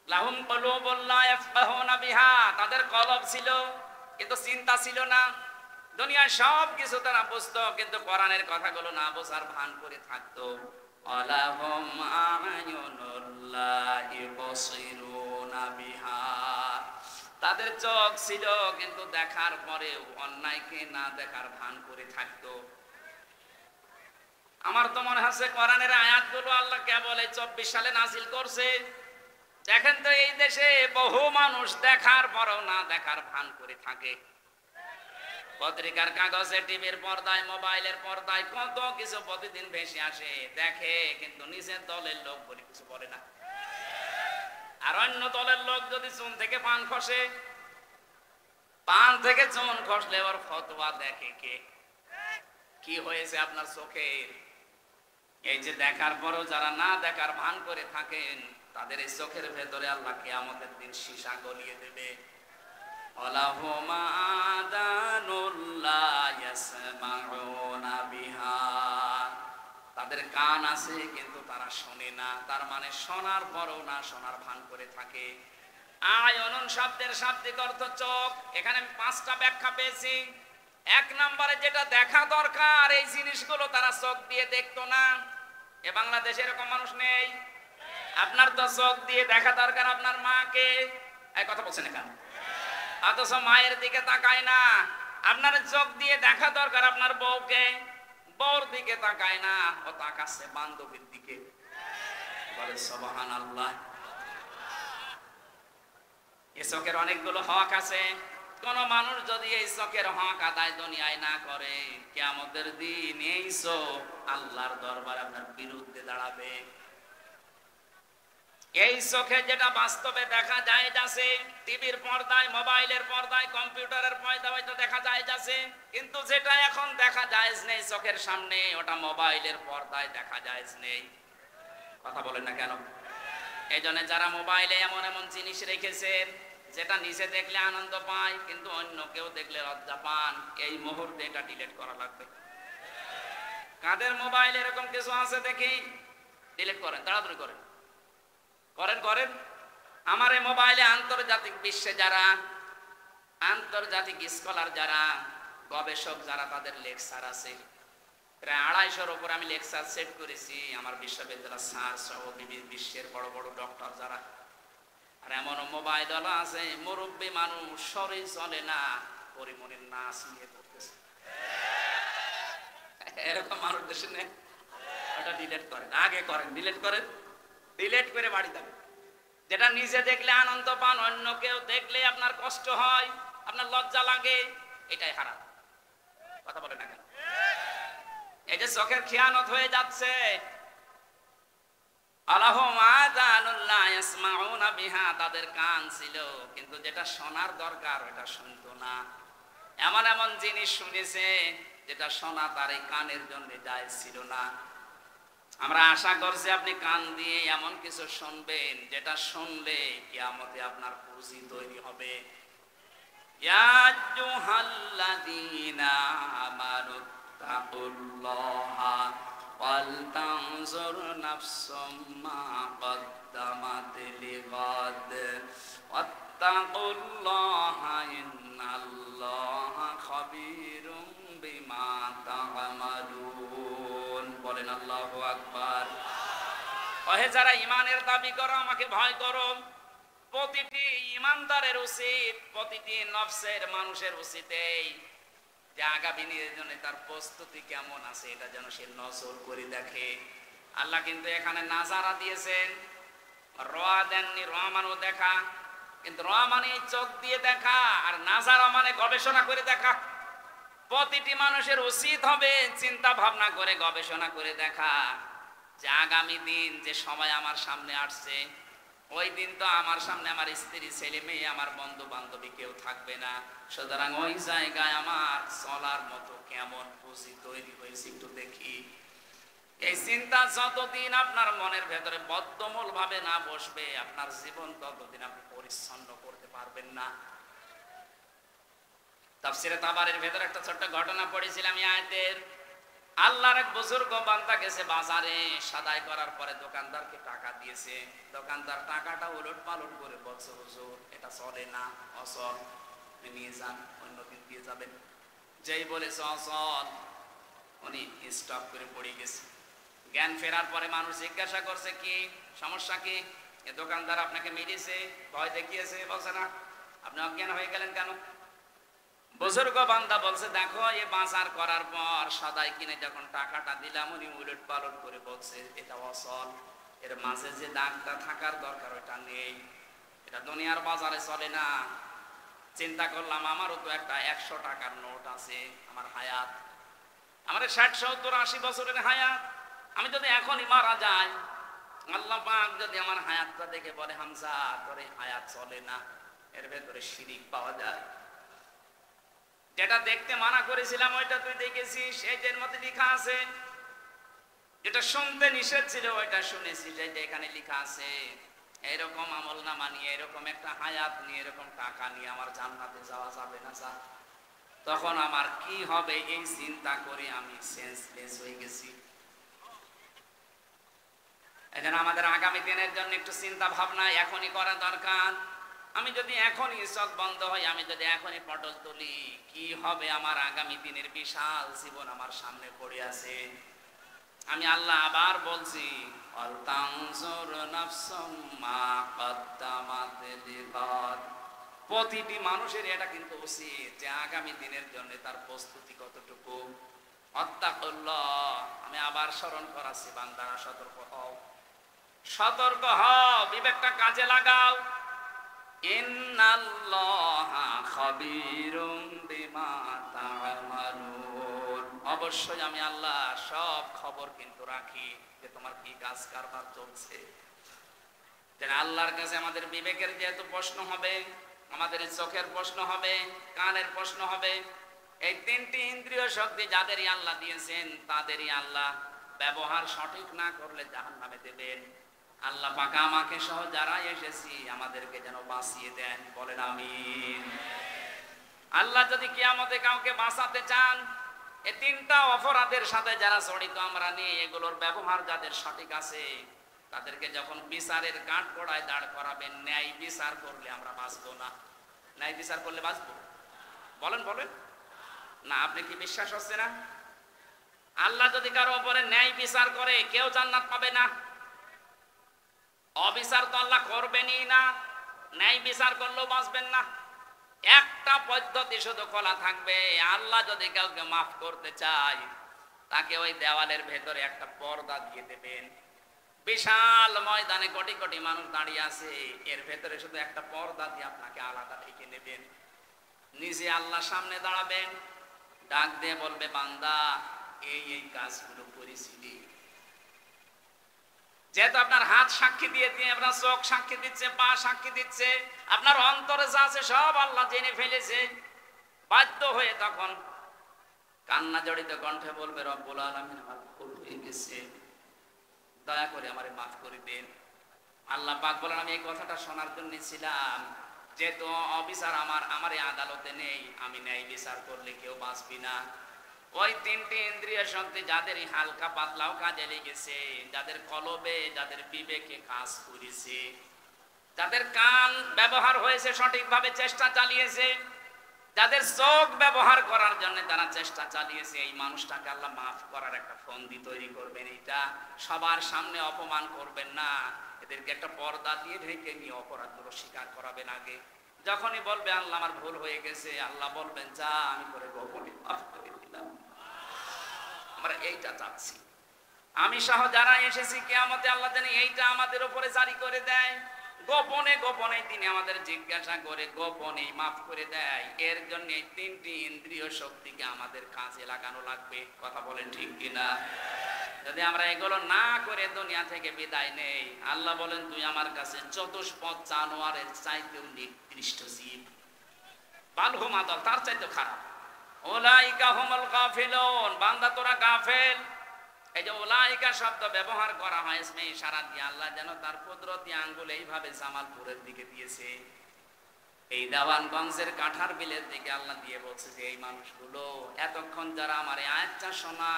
লাহুম কুলুবুন লা ইয়াফকাহুনা বিহা, তাদের কলব ছিল কিন্তু চিন্তা ছিল না। দুনিয়ার সব কিছু তারা বুঝতো, কিন্তু কোরআনের কথাগুলো না বোঝার ভান করে থাকতো। আলাহুম আ'য়ুনুল লা ইবসিরুনা বিহা, তাদের চোখ ছিল কিন্তু দেখার পরেও অন্যায়কে না দেখার ভান করে থাকতো। আমার তো মনে হচ্ছে কোরআনের আয়াতগুলো আল্লাহ কেবল এই 24 সালে নাযিল করছে। দেখেন তো এই দেশে বহু মানুষ দেখার পরও না দেখার ভান করে থাকে। পত্রিকার কাগজে, টিভির পর্দায়, মোবাইলের পর্দায় কত কিছু প্রতিদিন ভেসে আসে, দেখে কিন্তু নিজের দলের লোক বলে কিছু বলে না। আর অন্য দলের লোক যদি চুন থেকে পান খসে, পান থেকে চুন খসলে এবার ফতোয়া দেখে কে? কি হয়েছে আপনার চোখের? এই যে দেখার পরও যারা না দেখার ভান করে থাকেন, তাদের এই চোখের ভেতরে আল্লাহ কিয়ামতের দিন সীসা গলিয়ে দেবে। ওয়ালাহুমা আযানুল লা ইয়াসমাউনা বিহা, তাদের কান আছে কিন্তু তারা শোনে না। তার মানে শোনার পরও না শোনার ভান করে থাকে। আয়নুন শব্দের শাব্দিক অর্থ চোখ। এখানে আমি 5টা ব্যাখ্যা পেয়েছি। এক নম্বরে যেটা দেখা দরকার এই জিনিসগুলো তারা চোখ দিয়ে দেখতো না। এ বাংলাদেশে এরকম মানুষ নেই? আপনার তো চোখ দিয়ে দেখা দরকার আপনার মাকে, এই কথা বলছেন কেন? অথচ মায়ের দিকে তাকায় না। আপনার চোখ দিয়ে দেখা দরকার আপনার বউকে, বউর দিকে তাকায় না, ও তাকাচ্ছে বান্ধবীর দিকে। বলে সুবহানাল্লাহ। এই চোখের অনেকগুলো হক আছে। কোন মানুষ যদি এই চোখের হক আদায় দুনিয়ায় না করে, কিয়ামতের দিন এই চোখ আল্লাহর দরবারে আপনার বিরুদ্ধে দাঁড়াবে। এই চোখে যেটা বাস্তবে দেখা যায় যাচ্ছে, টিভির পর্দায়, মোবাইলের পর্দায়, কম্পিউটারের পর্দায় হয়তো দেখা যায় যাচ্ছে, কিন্তু যেটা এখন দেখা যায় নেই চোখের সামনে, ওটা মোবাইলের পর্দায় দেখা যায় নেই। কথা বলেন না কেন? এই জন্য যারা মোবাইলে এমন এমন জিনিস রেখেছেন যেটা নিচে দেখলে আনন্দ পায় কিন্তু অন্য কেউ দেখলে লজ্জা পান, এই মুহূর্তে এটা ডিলিট করা লাগবে। কাদের মোবাইল এরকম কিছু আছে দেখি ডিলিট করেন, তাড়াতাড়ি করেন, করেন করেন। আমার এই মোবাইলে আন্তর্জাতিক বিশ্বে যারা আন্তর্জাতিক স্কলার, যারা গবেষক, যারা তাদের লেকচার আছে, প্রায় 250-র উপর আমি লেকচার সেট করেছি আমার বিশ্ববিদ্যালয় স্যার সহ বিশ্বের বড় বড় ডক্টর যারা। আর এমন মোবাইল আছে মুরব্বী মানুষ সরই চলে না, পরিমণির নাচ নিয়ে পড়তেছে। এরকম মানুষ দেশে নেই। ওটা ডিলিট করেন, আগে করেন, ডিলিট করেন, ডিলিট করে বাড়ি যাবেন। যেটা নিজে দেখলে আনন্দ পান, অন্য কেউ দেখলে আপনার কষ্ট হয়, আপনার লজ্জা লাগে, এটাই হারাম। কথা বলে না কেন? এই যে চোখের খেয়ানত হয়ে যাচ্ছে। তাদের কান ছিল কিন্তু যেটা শোনার দরকার ওটা শুনতো না। এমন এমন জিনিস শুনেছে যেটা শোনা তার এই কানের জন্য জায়েজ ছিল না। আমরা আশা করছি আপনি কান দিয়ে এমন কিছু শুনবেন যেটা শুনলে কিয়ামতে আপনার পুঁজি তৈরি হবে। ইয়া আইয়ুহাল্লাযীনা আমানুত্তাকুল্লাহা ওয়াল তানজুর নাফসুম মা কদ্দামাত লিগাদ ওয়াত্তাকুল্লাহা ইন্নাল্লাহা খাবীরুম বিমা তা'মালুন। বলেন আল্লাহু আকবার। ওহে যারা ঈমানের দাবি করো, আমাকে ভয় করো। প্রতিটি ঈমানদারের উচিত, প্রতিটি নফসের মানুষের উচিত এই যে আগামী দিনের জন্য তার প্রস্তুতি কেমন আছে এটা যেন সে নজর করে দেখে। আল্লাহ কিন্তু এখানে নাজারা দিয়েছেন, রোয়া দেননি। রোয়া মানে দেখা, কিন্তু রোয়া মানে চোখ দিয়ে দেখা, আর নাজারা মানে গবেষণা করে দেখা। প্রতিটি মানুষের উচিত হবে চিন্তা ভাবনা করে গবেষণা করে দেখা যে আগামী দিন যে সময় আমার সামনে আসছে, ওই দিন তো আমার সামনে আমার স্ত্রী, ছেলে মেয়ে, আমার বন্ধু বান্ধবী কেউ থাকবে না। সুতরাং ওই জায়গায় আমার চলার মতো কেমন পুঁজি তৈরি হয়েছে একটু দেখি। এই চিন্তা যতদিন আপনার মনের ভেতরে বদ্ধমূল ভাবে না বসবে, আপনার জীবন ততদিন আপনি পরিচ্ছন্ন করতে পারবেন না। তাফসীরে তাবারির ভেতরে একটা ছোট্ট ঘটনা পড়েছিলাম এই আয়াতের। আল্লাহর এক বুজুর্গ বান্দা গেছে বাজারে, সাদাই করার পরে দোকানদারকে টাকা দিয়েছে। দোকানদার টাকাটা উলট পালট করে বলছে, হুজুর এটা চলে না, অচল, নিয়ে যান, অন্যদিন দিয়ে যাবেন। যেই বলেছে অচল, উনি স্টপ করে পড়ে গেছে। জ্ঞান ফেরার পরে মানুষ জিজ্ঞাসা করছে, কি সমস্যা কি? এ দোকানদার আপনাকে মেরেছে, ভয় দেখিয়েছে? বলছে না। আপনি অজ্ঞান হয়ে গেলেন কেন? বুজুর্গ বান্দা বলছে, দেখো এ বাজার করার পর সদাই কিনে যখন টাকাটা দিলাম, উনি উলট পালট করে বলছে এটা অচল, এর মাঝে যে দাগটা থাকার দরকার ওটা নেই, এটা দুনিয়ার বাজারে চলে না। চিন্তা করলাম আমারও তো একটা 100 টাকার নোট আছে, আমার হায়াত, আমার 60, 70, 80 বছরের হায়াত। আমি যদি এখনই মারা যাই, আল্লাহ পাক যদি আমার হায়াতটা দেখে বলে, হামজা তোর এই হায়াত চলে না, এর ভেতরে শিরিক পাওয়া যায়, যেটা দেখতে মানা করেছিলাম ওইটা তুই দেখেছিস, এটার মধ্যে লেখা আছে। যেটা শুনতে নিষেধ ছিল ওইটা শুনেছিস, এটা এখানে লেখা আছে। এরকম আমল নামা নিয়ে, এরকম একটা হায়াত নিয়ে, এরকম টাকা নিয়ে আমার জান্নাতে যাওয়া যাবে না। যা, তখন আমার কি হবে এই চিন্তা করে আমি সেন্সলেস হয়ে গেছি। এজন্য আমাদের আগামী দিনের জন্য একটু চিন্তা ভাবনা এখনই করা দরকার। আমি যদি এখনই চোখ বন্ধ হই, আমি যদি এখনই পটল তুলি, কি হবে আমার আগামী দিনের বিশাল জীবন আমার সামনে পড়ে আছে। আমি আল্লাহ আবার বলছি, প্রতিটি মানুষের এটা কিন্তু উচিত যে আগামী দিনের জন্য তার প্রস্তুতি কতটুকু। আমি আবার স্মরণ করাচ্ছি, বান্দারা সতর্ক হও, সতর্ক হও, বিবেকটা কাজে লাগাও। ইন্নাল্লাহা খাবীরুম বিমা তা'মালুন, অবশ্যই আমি আল্লাহ সব খবর কিন্তু রাখি যে তোমার কি কাজ কারবার চলছে। যেন আল্লাহর কাছে আমাদের বিবেকের যেহেতু প্রশ্ন হবে, আমাদের চোখের প্রশ্ন হবে, কানের প্রশ্ন হবে। এই তিনটি ইন্দ্রিয় শক্তি যাদেরই আল্লাহ দিয়েছেন তাদেরই আল্লাহ ব্যবহার সঠিক না করলে জাহান্নামে দেবেন। আল্লাহ পাক আমাকে সহ যারা এসেছি আমাদেরকে যেন বাঁচিয়ে দেন, বলেন আমিন। আল্লাহ যদি কিয়ামতে কাউকে বাঁচাতে চান, এই তিনটা অপরাধের সাথে যারা জড়িত আমরা নিয়ে, এগুলোর ব্যবহার যাদের সঠিক আছে, তাদেরকে যখন বিচারের কাঠগড়ায় দাঁড় করাবেন, ন্যায় বিচার করলে আমরা বাঁচবো না। ন্যায় বিচার করলে বাঁচবো? বলেন বলেন না, আপনি কি বিশ্বাস হচ্ছে না? আল্লাহ যদি কারো উপরে ন্যায় বিচার করে কেউ জান্নাত পাবে না। অবিচার তো আল্লাহ করবেনই না, ন্যায় বিচার করলেও বাঁচবেন না। একটা পদ্ধতি শুধু খোলা থাকবে, আল্লাহ যদি কাউকে মাফ করতে চায় তাকে ওই দেওয়ালের ভেতরে একটা পর্দা দিয়ে দেবেন। বিশাল ময়দানে কোটি কোটি মানুষ দাঁড়িয়ে আছে, এর ভেতরে শুধু একটা পর্দা দিয়ে আপনাকে আলাদা ঢেকে নেবেন। নিজে আল্লাহ সামনে দাঁড়াবেন, ডাক দিয়ে বলবে, বান্দা এই এই কাজগুলো করেছিলি। যেহেতু আপনার হাত সাক্ষী দিয়ে দিয়ে, আপনার চোখ সাক্ষী দিচ্ছে, পা সাক্ষী দিচ্ছে, আপনার অন্তরে যা আছে সব আল্লাহ জেনে ফেলেছে। বাধ্য হয়ে তখন কান্না জড়িত কণ্ঠে বলবে, রব্বুল আলামিন আমার ভুল হয়ে গেছে, দয়া করে আমারে মাফ করে দেন। আল্লাহ পাক বলেন, আমি এই কথাটা শোনার জন্য ছিলাম, যেহেতু অবিচার আমার এই আদালতে নেই, আমি ন্যায় বিচার করলে কেউ বাঁচবি না। ওই তিনটি ইন্দ্রিয় শক্তি যাদের হালকা পাতলাও কাজে লেগেছে, যাদের কলবে, যাদের বিবেকে কাজ করেছে, যাদের কান ব্যবহার হয়েছে সঠিকভাবে, চেষ্টা চালিয়েছে, যাদের চোখ ব্যবহার করার জন্য তারা চেষ্টা চালিয়েছে, এই মানুষটাকে আল্লাহ মাফ করার একটা ফন্দি তৈরি করবেন। এটা সবার সামনে অপমান করবেন না, এদেরকে একটা পর্দা দিয়ে ঢেকে নিয়ে অপরাধগুলো স্বীকার করাবেন। আগে যখনই বলবে আল্লাহ আমার ভুল হয়ে গেছে, আল্লাহ বলবেন, যা আমি করে গোপনে মাফ করে দিলাম। আমরা এইটা চাচ্ছি। আমি সহ যারা এসেছি কিয়ামতে আল্লাহ জানি এইটা আমাদের উপরে জারি করে দেয়। গোপনে গোপনে তিনি আমাদের জিজ্ঞাসা করে গোপনে মাফ করে দেয়। এর জন্য এই তিনটি ইন্দ্রিয় শক্তিকে আমাদের কাজে লাগানো লাগবে। কথা বলেন ঠিক কিনা? যদি আমরা এগুলো না করে দুনিয়া থেকে বিদায় নেই, আল্লাহ বলেন, তুই আমার কাছে চতুষ্পদ জানোয়ারের চাইতেও নিকৃষ্ট জীব, বালহুমা দল, তার চাইতে খারাপ। উলাইকা হুমুল গাফিলুন, বান্দা তোরা গাফেল। এই যে উলাইকা শব্দ ব্যবহার করা হয় ইসমে ইশারা দিয়ে, আল্লাহ যেন তার কুদরতি আঙ্গুল এইভাবে জামালপুরের দিকে দিয়েছে, এই দেওয়ানগঞ্জের কাঁঠার বিলের দিকে আল্লাহ দিয়ে বলছে যে এই মানুষগুলো এতক্ষণ যারা আমার এই আয়াতটা শোনা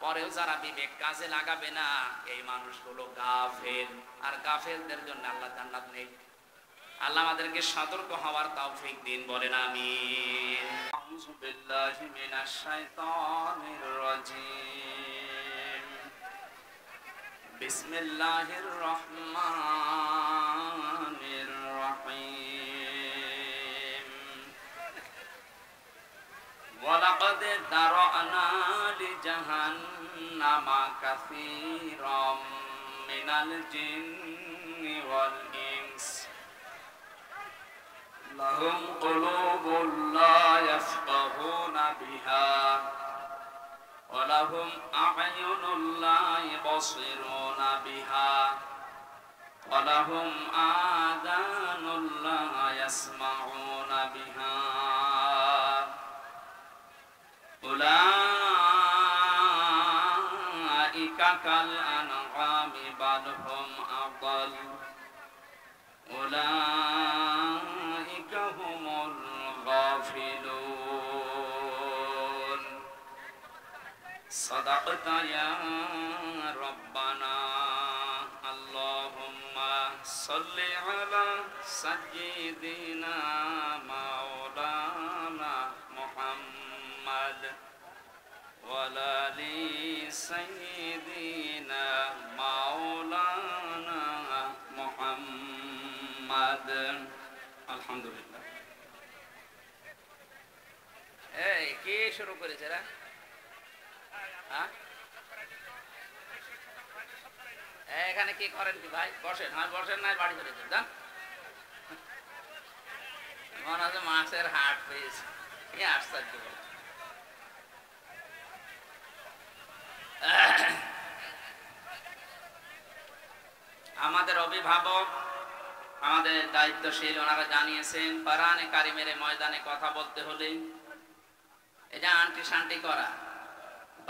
পরেও যারা বিবেক কাজে লাগাবে না, এই মানুষগুলো গাফেল। আর গাফেলদের জন্য আল্লাহ জান্নাত নেই। আল্লাহ আমাদেরকে সতর্ক হওয়ার তৌফিক দিন, বলেন আমিন। আউযু বিল্লাহি মিনাশ শাইতানির রাজীম। বিসমিল্লাহির রহমানির রহিম। ওয়ালাকাদ দারা'না লিজাহান্নামা কাসীরাম মিনাল জিন্নি ওয়াল ইনস লাহুম কুলুবুন লা ইয়াফকাহুনা বিহা ওয়া লাহুম আ'য়ুনুন লা ইবসিরুনা বিহা ওয়া লাহুম আযানুন লা ইয়াসমাউনা বিহা كالأنعام بل هم أضل أولئك هم الغافلون صدقت يا ربنا اللهم صل على سيدنا مولانا محمد وعلى آل سيدنا مولانا محمد الحمد لله এই কে শুরু করেছে রা হ্যাঁ এখানে কি করেন কি ভাই বসেন হ্যাঁ বসেন নাই বাড়ি চলে যান মনে হচ্ছে মাছের হাট পেয়েছে কি আশ্চর্য আমাদের অভিভাবক আমাদের দায়িত্বশীল ওনারা জানিয়েছেন কোরআনে কারিমের ময়দানে কথা বলতে হলে এটা আন্টি শান্টি করা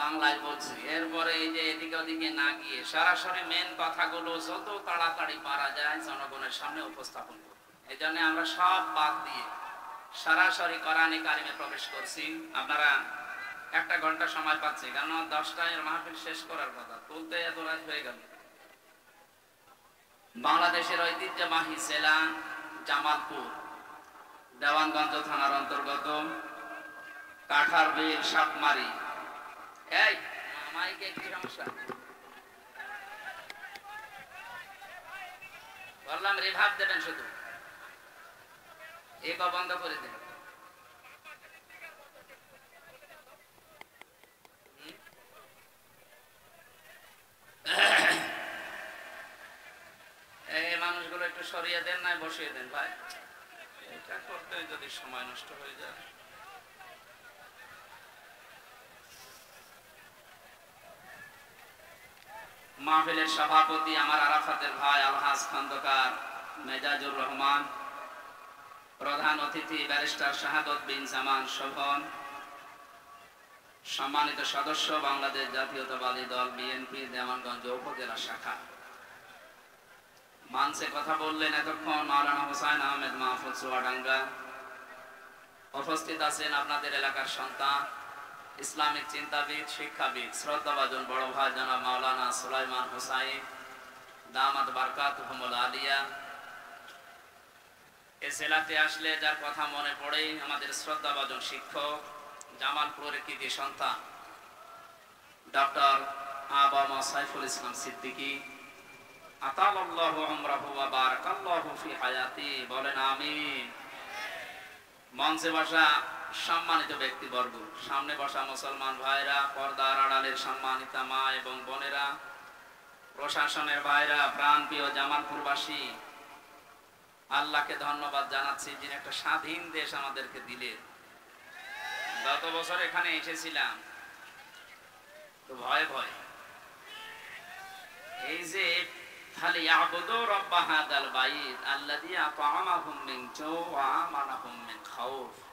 বাংলায় বলছি এরপরে এই যে এদিকে ওদিকে না গিয়ে সরাসরি মেন কথাগুলো যত তাড়াতাড়ি পারা যায় জনগণের সামনে উপস্থাপন করব এই জন্য আমরা সব বাদ দিয়ে সরাসরি কোরআনে কারিমে প্রবেশ করছি আপনারা একটা ঘন্টা সময় পাচ্ছি কারণ 10টায় মাহফিল শেষ করার কথা তুলতে এত রাত হয়ে গেল বাংলাদেশের ঐতিহ্যবাহী জেলা জামালপুর দেওয়ানগঞ্জ থানার অন্তর্গত কাঠারবিল সাপমারি এই মাইকে কি সমস্যা বললাম রিভাব দেবেন শুধু এক বন্ধ করে দেন এই মানুষগুলো একটু সরিয়ে দেন না বসিয়ে দেন ভাই এটা করতে যদি সময় নষ্ট হয়ে যায় মাহফিলের সভাপতি আমার আরাফাতের ভাই আলহাজ খন্দকার মেজাজুর রহমান প্রধান অতিথি ব্যারিস্টার শাহাদত বিন জামান শোভন সম্মানিত সদস্য বাংলাদেশ জাতীয়তাবাদী দল বিএনপি দেওয়ানগঞ্জ উপজেলা শাখা মঞ্চে কথা বললেন এতক্ষণ মাওলানা হোসাইন আহমেদ মাহফুজ চুয়াডাঙ্গা উপস্থিত আছেন আপনাদের এলাকার সন্তান ইসলামিক চিন্তাবিদ শিক্ষাবিদ শ্রদ্ধাভাজন বড় ভাই জনাব মাওলানা সুলাইমান হোসাইন দামাত বারকাতুহুমুল আলিয়া এই জেলাতে আসলে যার কথা মনে পড়ে আমাদের শ্রদ্ধাভাজন শিক্ষক জামালপুরের কৃতি সন্তান ডক্টর আবামা সাইফুল ইসলাম সিদ্দিকী আতালাল্লাহু উমরাহু ওয়া বারাকাল্লাহু ফি হায়াতি বলেন আমিন মঞ্চে বসা সম্মানিত ব্যক্তিবর্গ সামনে বসা মুসলমান ভাইরা পর্দার আড়ালের সম্মানিতা মা এবং বোনেরা প্রশাসনের ভাইরা প্রাণপ্রিয় জামালপুরবাসী আল্লাহকে ধন্যবাদ জানাচ্ছি যিনি একটা স্বাধীন দেশ আমাদেরকে দিলেন গত বছর এখানে এসেছিলাম তো ভয় ভয় এই যে খালি ইয়াবুদু রাব্ব হাযাল বাইত আল্লাযী আত'আমাহুম মিন জৌ ওয়া আমানাহুম মিন খাউফ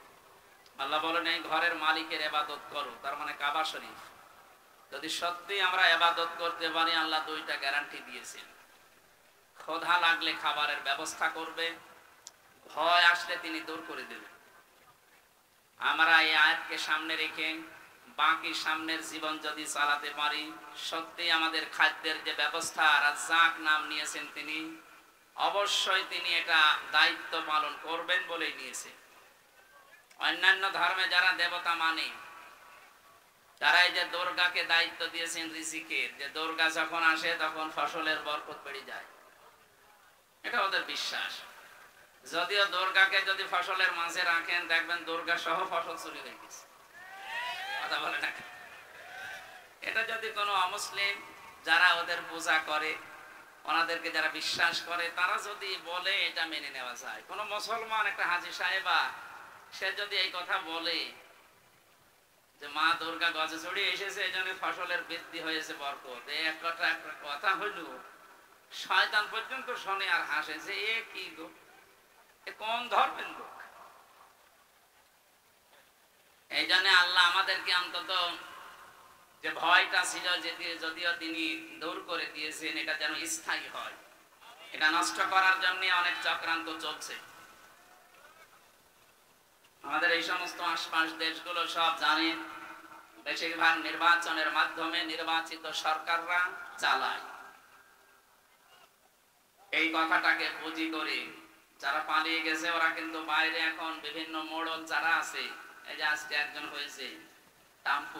আল্লাহ বলেন এই ঘরের মালিকের ইবাদত করো তার মানে কাবা শরীফ যদি সত্যি আমরা ইবাদত করতে পারি আল্লাহ দুইটা গ্যারান্টি দিয়েছেন ক্ষুধা লাগলে খাবারের ব্যবস্থা করবে ভয় আসলে তিনি দূর করে দেবেন আমরা এই আয়াতকে সামনে রেখে বাকি সামনের জীবন যদি চালাতে পারি সত্যি আমাদের খাদ্যের যে ব্যবস্থা রাজ্জাক নাম নিয়েছেন তিনি অবশ্যই তিনি এটা দায়িত্ব পালন করবেন বলেই নিয়েছেন অন্যান্য ধর্মে যারা দেবতা মানে তারা এই যে দুর্গাকে দায়িত্ব দিয়েছেন রিজিকের যে দুর্গা যখন আসে তখন ফসলের বরকত বেড়ে যায় এটা ওদের বিশ্বাস যদিও দুর্গাকে যদি ফসলের মাঝে রাখেন দেখবেন দুর্গা সহ ফসল চুরি হয়ে গেছে কথা বলে না এটা যদি কোনো অমুসলিম যারা ওদের পূজা করে ওনাদেরকে যারা বিশ্বাস করে তারা যদি বলে এটা মেনে নেওয়া যায় কোন মুসলমান একটা হাজী সাহেবা সে যদি এই কথা বলে যে মা দুর্গা গজে চড়িয়ে এসেছে এই জন্য ফসলের বৃদ্ধি হয়েছে বরকত এই একটা কথা হইল শয়তান পর্যন্ত শোনে আর হাসে যে এ কি গো এ কোন ধর্মের লোক এই জন্য আল্লাহ আমাদেরকে অন্তত যে ভয়টা ছিল যদিও তিনি দূর করে দিয়েছেন, এটা যেন স্থায়ী হয়। এটা নষ্ট করার জন্য অনেক চক্রান্ত চলছে। আমাদের এই সমস্ত আশপাশ দেশগুলো সব জানে, বেশিরভাগ নির্বাচনের মাধ্যমে নির্বাচিত সরকাররা চালায়। এই কথাটাকে পুঁজি করে যারা পালিয়ে গেছে ওরা কিন্তু বাইরে এখন বিভিন্ন মোড়ল যারা আছে, এই যে আজকে একজন হয়েছে ট্রাম্প,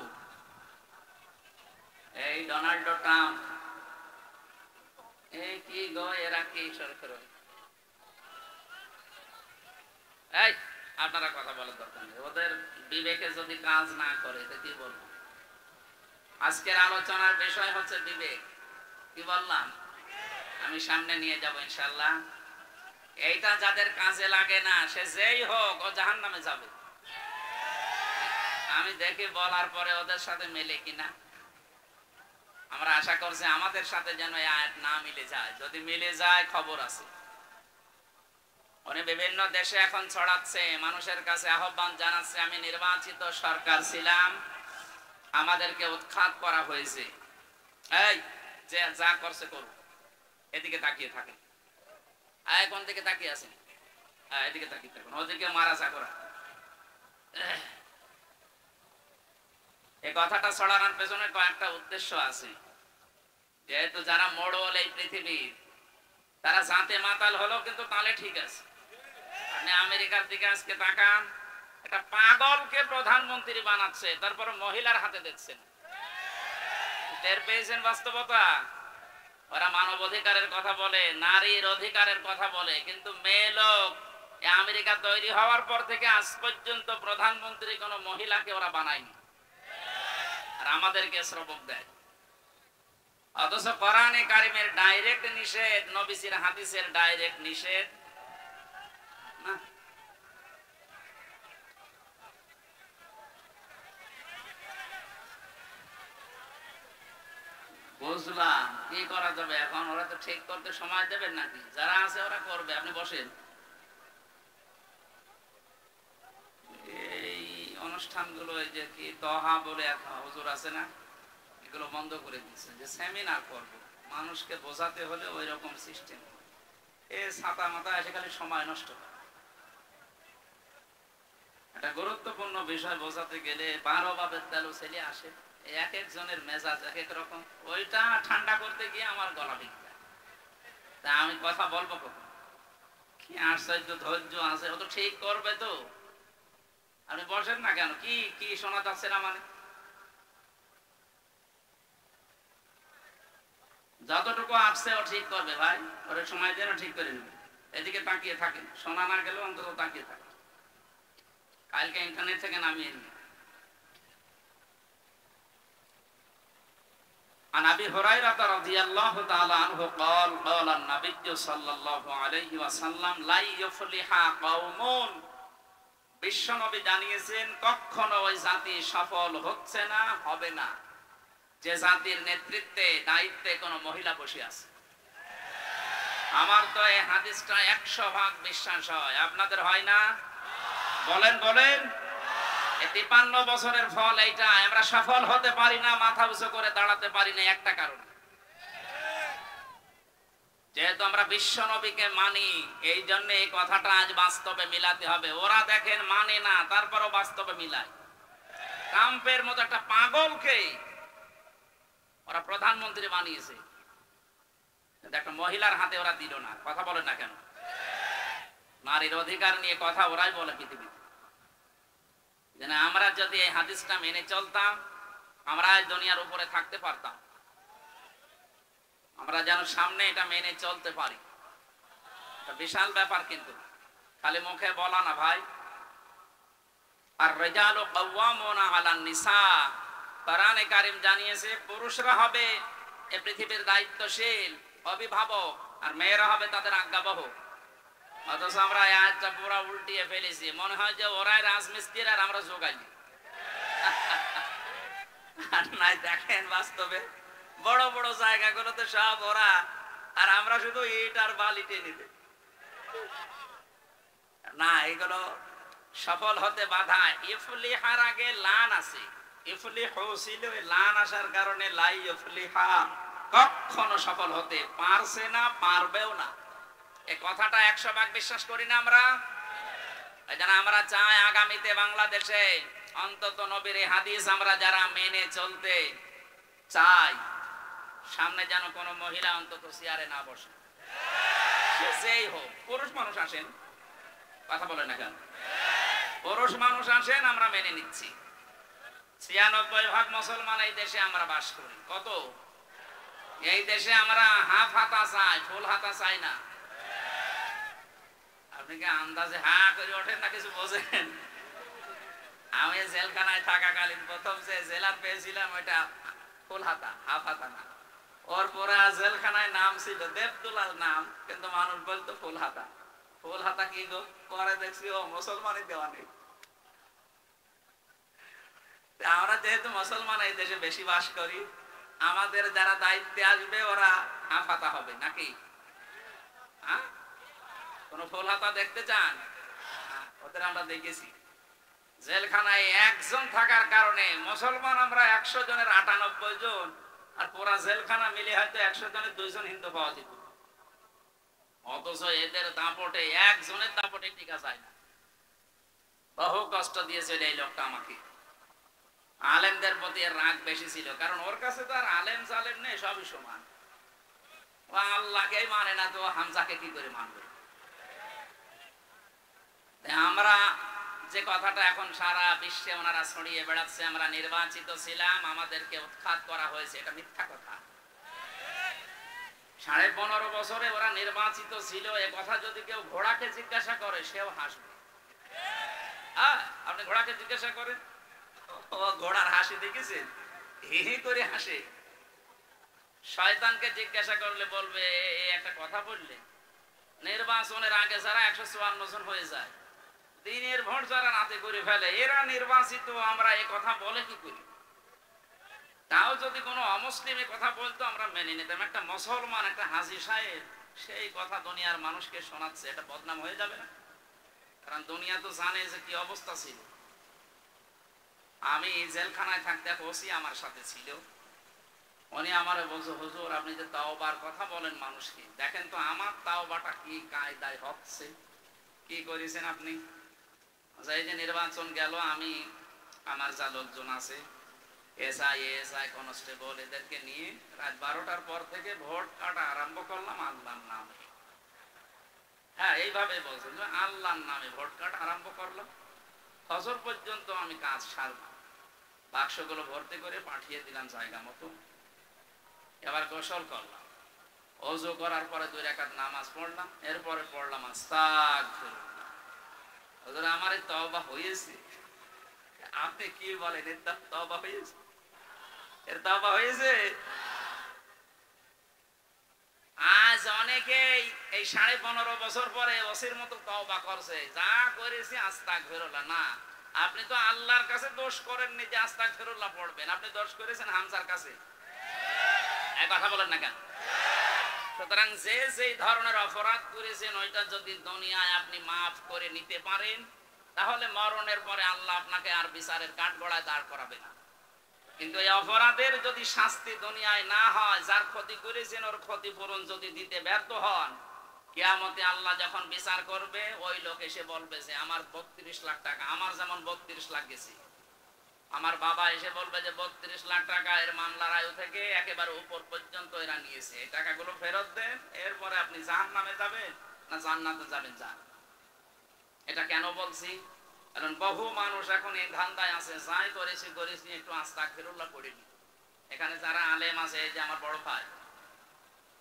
এই ডোনাল্ড ট্রাম্প, এই কি গো এরা কি সরকার, এই আপনারা কথা বলার দরকার নেই, ওদের বিবেকে যদি কাজ না করে তো কি বলবো। আজকের আলোচনার বিষয় হচ্ছে বিবেক। কি বললাম? আমি সামনে নিয়ে যাব ইনশাআল্লাহ। এইটা যাদের কাজে লাগে না সে যেই হোক ও জাহান্নামে যাবে। আমি দেখি বলার পরে ওদের সাথে মেলে কিনা। আমরা আশা করছি আমাদের সাথে যেন এই আয়াত না মিলে যায়। যদি মিলে যায় খবর আছে। উনি বিভিন্ন দেশে এখন ছড়াচ্ছে, মানুষের কাছে আহ্বান জানাচ্ছে, আমি নির্বাচিত সরকার ছিলাম, আমাদেরকে উৎখাত করা হয়েছে, এই যে যা করছে করুক, এদিকে তাকিয়ে থাকে। কোন দিকে তাকিয়ে আছেন? এদিকে তাকিয়ে থাকুন, ওদিকে মারা যা করা। এই কথাটা ছড়ানোর পেছনে কয়েকটা উদ্দেশ্য আছে। যেহেতু যারা মোড়ল এই পৃথিবীর, তারা জাতে মাতাল হলো কিন্তু তাহলে ঠিক আছে। আপনি আমেরিকার দিকে আজকে তাকান, একটা পাগলকে প্রধানমন্ত্রী বানাচ্ছে, তারপর মহিলার হাতে দেখছেন। টের পেয়েছেন বাস্তবতা? ওরা মানব অধিকারের কথা বলে, নারীর অধিকারের কথা বলে, কিন্তু মেয়ে লোক আমেরিকা তৈরি হওয়ার পর থেকে আজ পর্যন্ত প্রধানমন্ত্রী কোন মহিলাকে ওরা বানায়নি, আর আমাদেরকে শ্রবক দেয়। অথচ কোরআনে কারিমের ডাইরেক্ট নিষেধ, নবীজির হাদিসের ডাইরেক্ট নিষেধ না। বুঝলাম, কি করা যাবে এখন? ওরা তো ঠিক করতে সময় দেবেন নাকি? যারা আছে ওরা করবে, আপনি বসেন। এই অনুষ্ঠানগুলো, এই যে কি তহা বলে এক হুজুর আছে না, এগুলো বন্ধ করে দিচ্ছে, যে সেমিনার করব, মানুষকে বোঝাতে হলে ওই রকম সিস্টেম। এ ছাতা মাথা এসে খালি সময় নষ্ট করে। একটা গুরুত্বপূর্ণ বিষয় বোঝাতে গেলে 12 বাপের তেলো ছেলে আসে, এক একজনের মেজাজ এক এক রকম। ওইটা ঠান্ডা করতে গিয়ে আমার গলা ভেঙে যায়। তা আমি কথা বলবো কখন? কি আশ্চর্য ধৈর্য আছে, ও তো ঠিক করবে তো। আপনি বসেন না কেন? কি কি শোনা যাচ্ছে না? মানে যতটুকু আসছে ও ঠিক করবে ভাই, ওর সময় যেন ঠিক করে নেবে। এদিকে তাকিয়ে থাকেন, শোনা না গেলেও অন্তত তাকিয়ে থাকেন। কালকে ইন্টারনেট থেকে নামিয়ে নিন। عن أبي هريرة رضي الله تعالى عنه قال قال النبي صلى الله عليه وسلم لا يفلح قوم, বিশ্বনবী জানিয়েছেন কখনো ওই জাতি সফল হচ্ছে না, হবে না, যে জাতির নেতৃত্বে দায়িত্বে কোনো মহিলা বসে আছে। আমার তো এই হাদিসটা 100% বিশ্বাস হয়, আপনাদের হয় না? বলেন বলেন। 53 বছরের ফল এইটা। আমরা সফল হতে পারি না, মাথা উঁচু করে দাঁড়াতে পারি না একটা কারণে, যেহেতু আমরা বিশ্ব নবীকে মানি। এই জন্য এই কথাটা আজ বাস্তবে মিলাতে হবে। ওরা দেখেন মানে না, তারপরও বাস্তবে মিলায়। ট্রাম্পের মতো একটা পাগলকে ওরা প্রধানমন্ত্রী বানিয়েছে, একটা মহিলার হাতে ওরা দিল না। কথা বলে না কেন? নারীর অধিকার নিয়ে কথা ওরাই বলে পৃথিবীতে। আমরা যদি এই হাদিসটা মেনে চলতাম, আমরা দুনিয়ার উপরে থাকতে পারতাম। আমরা যেন সামনে এটা মেনে চলতে পারি, এটা বিশাল ব্যাপার। কিন্তু খালি মুখে বলা না ভাই। আর রিজালু কাওয়ামুনা আলান নিসা, কোরআনে কারীম জানিয়েছে পুরুষরা হবে এই পৃথিবীর দায়িত্বশীল অভিভাবক, আর মেয়েরা হবে তাদের আজ্ঞাবহ। অথচ আমরা এই আয়াতটা পুরো উল্টিয়ে ফেলেছি, মনে হয় যে ওরাই রাজমিস্ত্রি আর আমরা যোগাই। আর নাই, দেখেন বাস্তবে বড় বড় জায়গাগুলোতে সব ওরা, আর আমরা শুধু ইট আর বালি টেনে দিই। না, এগুলো সফল হতে বাধা। ইফলিহার আগে লান আছে, ইফলিহু ছিল, লান আসার কারণে লাই ইফলিহা, কখনো সফল হতে পারছে না, পারবেও না। এই কথাটা 100 ভাগ বিশ্বাস করি না আমরা? এই জন্য আমরা চাই আগামীতে বাংলাদেশে অন্তত নবীর এই হাদিস আমরা যারা মেনে চলতে চাই, সামনে যেন কোনো মহিলা অন্তত চেয়ারে না বসে, সে যেই হোক। পুরুষ মানুষ আসেন, কথা বলেন না কেন? পুরুষ মানুষ আসেন, আমরা মেনে নিচ্ছি। 96% মুসলমান এই দেশে আমরা বাস করি। কত? এই দেশে আমরা হাফ হাতা চাই, ফুল হাতা চাই না। আপনি কি আন্দাজে হা করে ওঠেন না কিছু বোঝেন? আমি জেলখানায় থাকাকালীন প্রথম যে জেলার পেয়েছিলাম ওইটা ফুল হাতা, হাফ হাতা না। ওর পরে জেলখানায় নাম ছিল দেবদুলাল নাম, কিন্তু মানুষ বলতো ফুল হাতা। ফুল হাতা কি গো? পরে দেখছি ও মুসলমানই দেওয়া নেই। আমরা যেহেতু মুসলমান এই দেশে বেশি বাস করি, আমাদের যারা দায়িত্বে আসবে ওরা হাফ হাতা হবে নাকি? হ্যাঁ, কোন ফুল হাতা দেখতে চান? ওদের আমরা দেখেছি জেলখানায় একজন থাকার কারণে মুসলমান আমরা 100 জনের 98 জন, আর পুরা জেলখানা মিলে হয়তো 100 জনের 2 জন হিন্দু পাওয়া যেত। অথচ এদের দাপটে, একজনের দাপটে টিকা যায় না। বহু কষ্ট দিয়েছিল এই লোকটা আমাকে। আলেমদের প্রতি এর রাগ বেশি ছিল, কারণ ওর কাছে তো আর আলেম জালেম নেই, সবই সমান। ও আল্লাহকেই মানে না, তো হামজাকে কি করে মানবে? আমরা যে কথাটা এখন সারা বিশ্বে ওনারা ছড়িয়ে বেড়াচ্ছে, আমরা নির্বাচিত ছিলাম, আমাদেরকে উৎখাত করা হয়েছে, এটা মিথ্যা কথা। 15.5 বছরে ওরা নির্বাচিত ছিল, এ কথা যদি কেউ ঘোড়াকে জিজ্ঞাসা করে সেও হাসবে। আপনি ঘোড়াকে জিজ্ঞাসা করেন, ও ঘোড়ার হাসি দেখেছেন? হি হি করে হাসে। শয়তানকে জিজ্ঞাসা করলে বলবে একটা কথা বললে, নির্বাচনের আগে যারা 154 জন হয়ে যায়, দিনের ভোট যারা রাতে করে ফেলে, এরা নির্বাচিত, আমরা এ কথা বলে কি করি? তাও যদি কোনো অমুসলিম এ কথা বলতো আমরা মেনে নিতাম। একটা মুসলমান, একটা হাজী সাহেব সেই কথা দুনিয়ার মানুষকে শোনাচ্ছে, এটা বদনাম হয়ে যাবে না? কারণ দুনিয়া তো জানে যে কি অবস্থা ছিল। আমি জেলখানায় থাকতে এক ওসি আমার সাথে ছিল, উনি আমারে বলছে, হুজুর আপনি যে তাওবার কথা বলেন মানুষকে, দেখেন তো আমার তাওবাটা কি কায়দায় হচ্ছে। কি করেছেন আপনি? এই যে নির্বাচন গেল, আমি আমার যা লোকজন আছে, এসআই কনস্টেবল, এদেরকে নিয়ে রাত 12টার পর থেকে ভোট কাটা আরম্ভ করলাম আল্লাহর নামে। হ্যাঁ, এইভাবে বলছেন, আল্লাহর নামে ভোট কাটা আরম্ভ করলাম, ফজর পর্যন্ত আমি কাজ সারলাম, বাক্সগুলো ভর্তি করে পাঠিয়ে দিলাম জায়গা মতো। এবার গোসল করলাম, ওযু করার পরে 2 রাকাত নামাজ পড়লাম, এরপরে পড়লাম আস্তাগফিরুল্লাহ। হুজুর আমার এই তওবা হয়েছে। আপনি কি বলেন, এর তওবা হয়েছে? এর তওবা হয়েছে? আজ অনেকেই এই 15.5 বছর পরে ওসির মতো তওবা করছে, যা করেছি আস্তাগফিরুল্লাহ। না, আপনি তো আল্লাহর কাছে দোষ করেননি যে আস্তাগফিরুল্লাহ পড়বেন, আপনি দোষ করেছেন হামজার কাছে। এই কথা বলেন না কেন? সুতরাং যে যেই ধরনের অপরাধ করেছেন, ওইটা যদি দুনিয়ায় আপনি মাফ করে নিতে পারেন, তাহলে মরণের পরে আল্লাহ আপনাকে আর বিচারের কাঠগড়ায় দাঁড় করাবে না। কিন্তু এই অপরাধের যদি শাস্তি দুনিয়ায় না হয়, যার ক্ষতি করেছেন ওর ক্ষতিপূরণ যদি দিতে ব্যর্থ হন, কিয়ামতে আল্লাহ যখন বিচার করবে, ওই লোক এসে বলবে যে আমার 32 লাখ টাকা, আমার যেমন 32 লাখ গেছে, আমার বাবা এসে বলবে যে 32 লাখ টাকা এর মামলার আয়ু থেকে একেবারে উপর পর্যন্ত এরা নিয়েছে, এই টাকাগুলো ফেরত দেন, এরপরে আপনি জাহান্নামে যাবেন না জান্নাতে যাবেন, যান। এটা কেন বলছি? কারণ বহু মানুষ এখন এই ধান্দায় আছে, যাই করেছি একটু আস্তাগফিরুল্লাহ পড়িনি। এখানে যারা আলেম আছে, এই যে আমার বড় ভাই,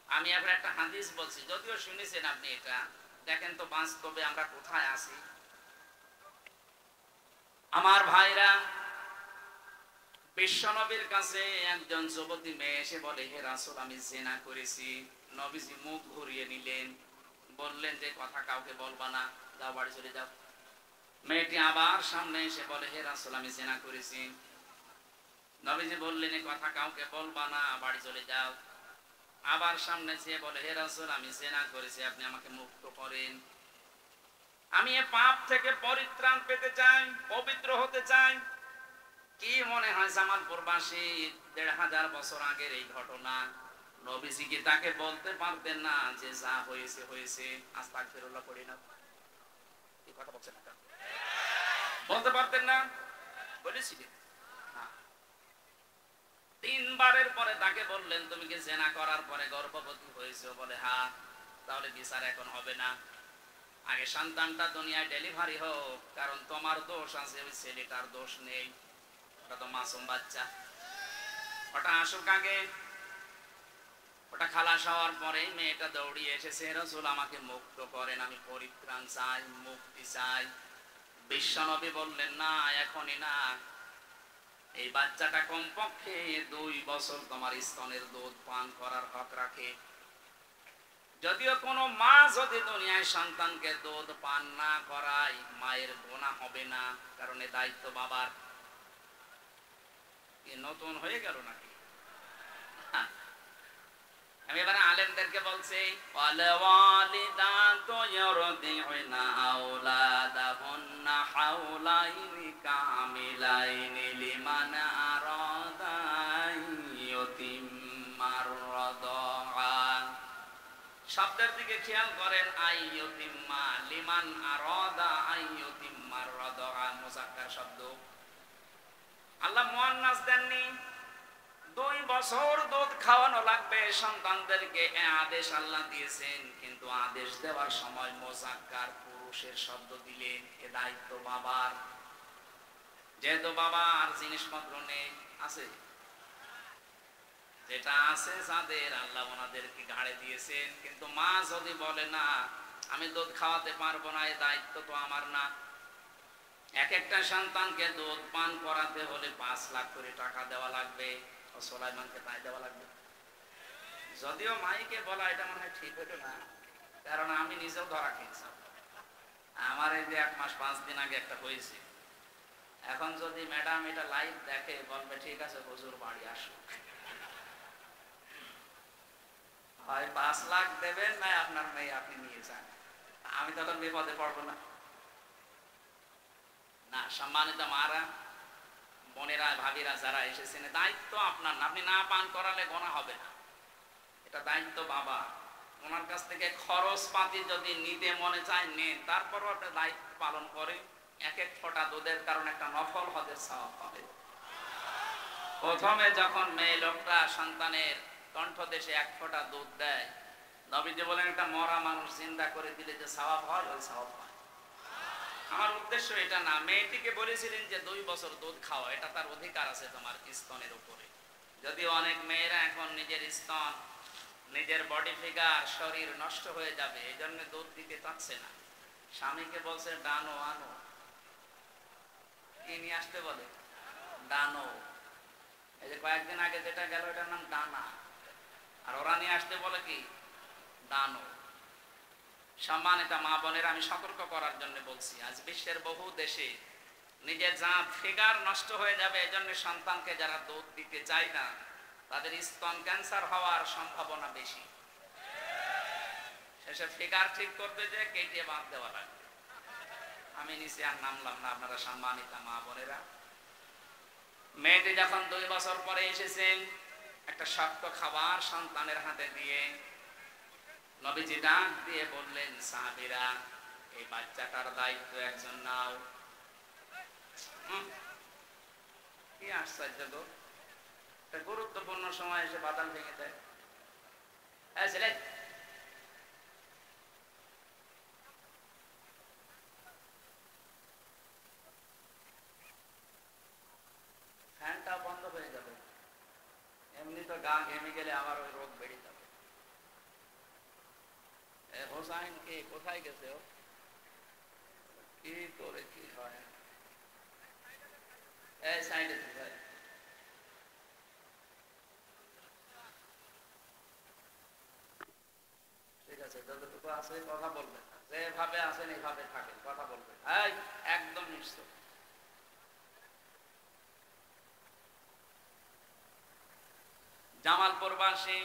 আমি এখন একটা হাদিস বলছি, যদিও শুনেছেন আপনি, এটা দেখেন তো বাস্তবে আমরা কোথায় আছি। আমার ভাইরা, বিশ্বনবীর কাছে একজন যুবতী মেয়ে এসে বলে, হে রাসূল আমি জিনা করেছি। নবীজি মুখ ঘুরিয়ে নিলেন, বললেন যে কথা কাউকে বলবা না, যাও বাড়ি চলে যাও। মেয়েটি আবার সামনে এসে বলে, হে রাসূল আমি জিনা করেছি। নবীজি বললেন এই কথা কাউকে বলবা না, বাড়ি চলে যাও। আবার সামনে এসে বলে, হে রাসূল আমি জিনা করেছি, আপনি আমাকে মুক্ত করেন, আমি এই পাপ থেকে পরিত্রাণ পেতে চাই, পবিত্র হতে চাই। কি মনে হয় জামালপুরবাসী ১৫০০ বছর আগের এই ঘটনা? নবীজি কি তাকে বলতে পারতেন না যে যা হয়েছে হয়েছে, আস্তাগফিরুল্লাহ পড়ি না? কি কথা বলছেন না? বলতে পারতেন না? বলেছিলেন না। ৩ বারের পরে তাকে বললেন, তুমি কি জেনা করার পরে গর্ভবতী হয়েছো? বলে হ্যাঁ। তাহলে বিচার এখন হবে না, আগে সন্তানটা দুনিয়ায় ডেলিভারি হোক, কারণ তোমার দোষ আছে, ওই ছেলেটার দোষ নেই, ওটা তো মাসুম বাচ্চা, ওটা আসুক আগে। ওটা খালাস হওয়ার পরেই মেয়েটা দৌড়িয়ে এসেছে, রাসূল আমাকে মুক্ত করেন, আমি পরিত্রাণ চাই, মুক্তি চাই। বিশ্বনবী বললেন না, এখনই না, এই বাচ্চাটা কমপক্ষে 2 বছর তোমার স্তনের দুধ পান করার হক রাখে। যদিও কোনো মা যদি দুনিয়ায় সন্তানকে দুধ পান না করায়, মায়ের গুনাহ হবে না, কারণ এ দায়িত্ব বাবার। কি নতুন হয়ে গেল নাকি? আমি এবারে আলেমদেরকে বলছি, ওয়াল ওয়ালিদাতু ইউরদিউনা আওলাদাহুন্না হাওলাইনি কামিলাইনি লিমান আরাদা ইয়ুতিম্মার রাদা। শব্দের দিকে খেয়াল করেন, আইয়ুতিম্মা, লিমান আরাদা আইয়ুতিম্মার রাদা, মুযাক্কার শব্দ। আল্লাহ মুয়ান্নাস দেননি। 2 বছর দুধ খাওয়ানো লাগবে সন্তানদেরকে, আদেশ আল্লাহ দিয়েছেন, কিন্তু আদেশ দেওয়ার সময় মুযাক্কার পুরুষের শব্দ দিলেন। এ দায়িত্ব বাবার। যেহেতু বাবার জিনিসপত্র নেই, আছে যেটা আছে যাদের, আল্লাহ ওনাদেরকে ঘাড়ে দিয়েছেন, কিন্তু মা যদি বলে না আমি দুধ খাওয়াতে পারবো না, এ দায়িত্ব তো আমার না। এক একটা সন্তানকে দুধ পান করাতে হলে 5 লাখ করে টাকা দেওয়া লাগবে, ও সুলাইমানকে তাই দেওয়া লাগবে। যদিও মাইকে বলা এটা মনে হয় ঠিক হতো না, কারণ আমি নিজেও ধরা খেয়েছি। আমার এই যে 1 মাস 5 দিন আগে একটা হয়েছে, এখন যদি ম্যাডাম এটা লাইভ দেখে বলবে ঠিক আছে হুজুর বাড়ি আসুক, হয় 5 লাখ দেবেন, না আপনার মেয়ে আপনি নিয়ে যান, আমি তখন বিপদে পড়বো না। না, সম্মানিত মারা, বোনেরা, ভাবিরা যারা এসেছেন, দায়িত্ব আপনার না। আপনি না পান করালে গোনা হবে না, এটা দায়িত্ব বাবা। ওনার কাছ থেকে খরচ পাতি যদি নিতে মনে চায় নেন, তারপরও আপনি দায়িত্ব পালন করে। এক এক ফোঁটা দুধের কারণে একটা নফল হজের সওয়াব পাবে। প্রথমে যখন মেয়ে লোকটা সন্তানের কণ্ঠদেশে 1 ফোঁটা দুধ দেয়, নবীজি বলেন একটা মরা মানুষ জিন্দা করে দিলে যে সওয়াব হয়, ওই সওয়াব পায়। আমার উদ্দেশ্য এটা না। মেয়েটিকে বলেছিলেন যে 2 বছর দুধ খাওয়া, এটা তার অধিকার আছে তোমার স্তনের উপরে। যদিও অনেক মেয়েরা এখন নিজের স্তন, নিজের বডি ফিগার, শরীর নষ্ট হয়ে যাবে, এই জন্য দুধ দিতে চাচ্ছে না। স্বামীকে বলছে ডানো আনো, কি নিয়ে আসতে বলে? ডানো। এই যে কয়েকদিন আগে যেটা গেল, এটার নাম ডানা, আর ওরা নিয়ে আসতে বলে কি? ডানো। সম্মানিত মা বোনেরা, আমি সতর্ক করার জন্য বলছি, আজ বিশ্বের বহু দেশে নিজের জাত ফিগার নষ্ট হয়ে যাবে, এজন্য সন্তানকে যারা দুধ দিতে চায় না, তাদের স্তন ক্যান্সার হওয়ার সম্ভাবনা বেশি। শেষে ফিগার ঠিক করতে যে কেটে বাদ দেওয়া লাগবে। আমি নিচে আর নামলাম না। আপনারা সম্মানিত মা বোনেরা, মেয়েটি যখন 2 বছর পরে এসেছেন, একটা শক্ত খাবার সন্তানের হাতে দিয়ে নবীজি ডাক দিয়ে বললেন, সাহাবীরা, এই বাচ্চাটার দায়িত্ব একজন নাও। কি আশ্চর্য গো, একটা গুরুত্বপূর্ণ সময় এসে বাদাম ভেঙে দেয়। ছেলে, ফ্যানটা বন্ধ হয়ে যাবে, এমনি তো গা ঘেমে গেলে আবার ওই রোগ বেড়ে যাবে। হোসাইন কে কোথায় গেছে? ও কি করে কি হয়? এই সাইডে ভাই, ঠিক আছে, যতটুকু আছে কথা বলবেন, যেভাবে আছেন এইভাবে থাকেন, কথা বলবেন, এই একদম নিশ্চয়। জামালপুরবাসী,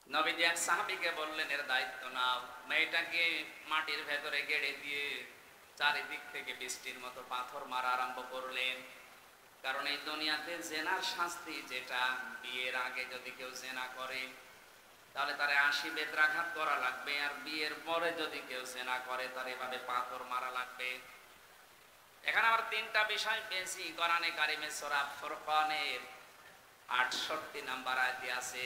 নবীজি এক সাহাবীকে বললেন, এর দায়িত্ব নাও। মেয়েটাকে মাটির ভেতরে গেড়ে দিয়ে চারিদিক থেকে বৃষ্টির মতো পাথর মারা আরম্ভ করলেন। কারণ এই দুনিয়াতে জেনার শাস্তি যেটা, বিয়ের আগে যদি কেউ জেনা করে তাহলে তারে ৮০ বেত্রাঘাত করা লাগবে, আর বিয়ের পরে যদি কেউ জেনা করে তার এভাবে পাথর মারা লাগবে। এখানে আবার ৩টা বিষয় পেয়েছি কোরআনে কারিমে সূরা ফুরকানের ৬৮ নাম্বার আয়াতে আছে।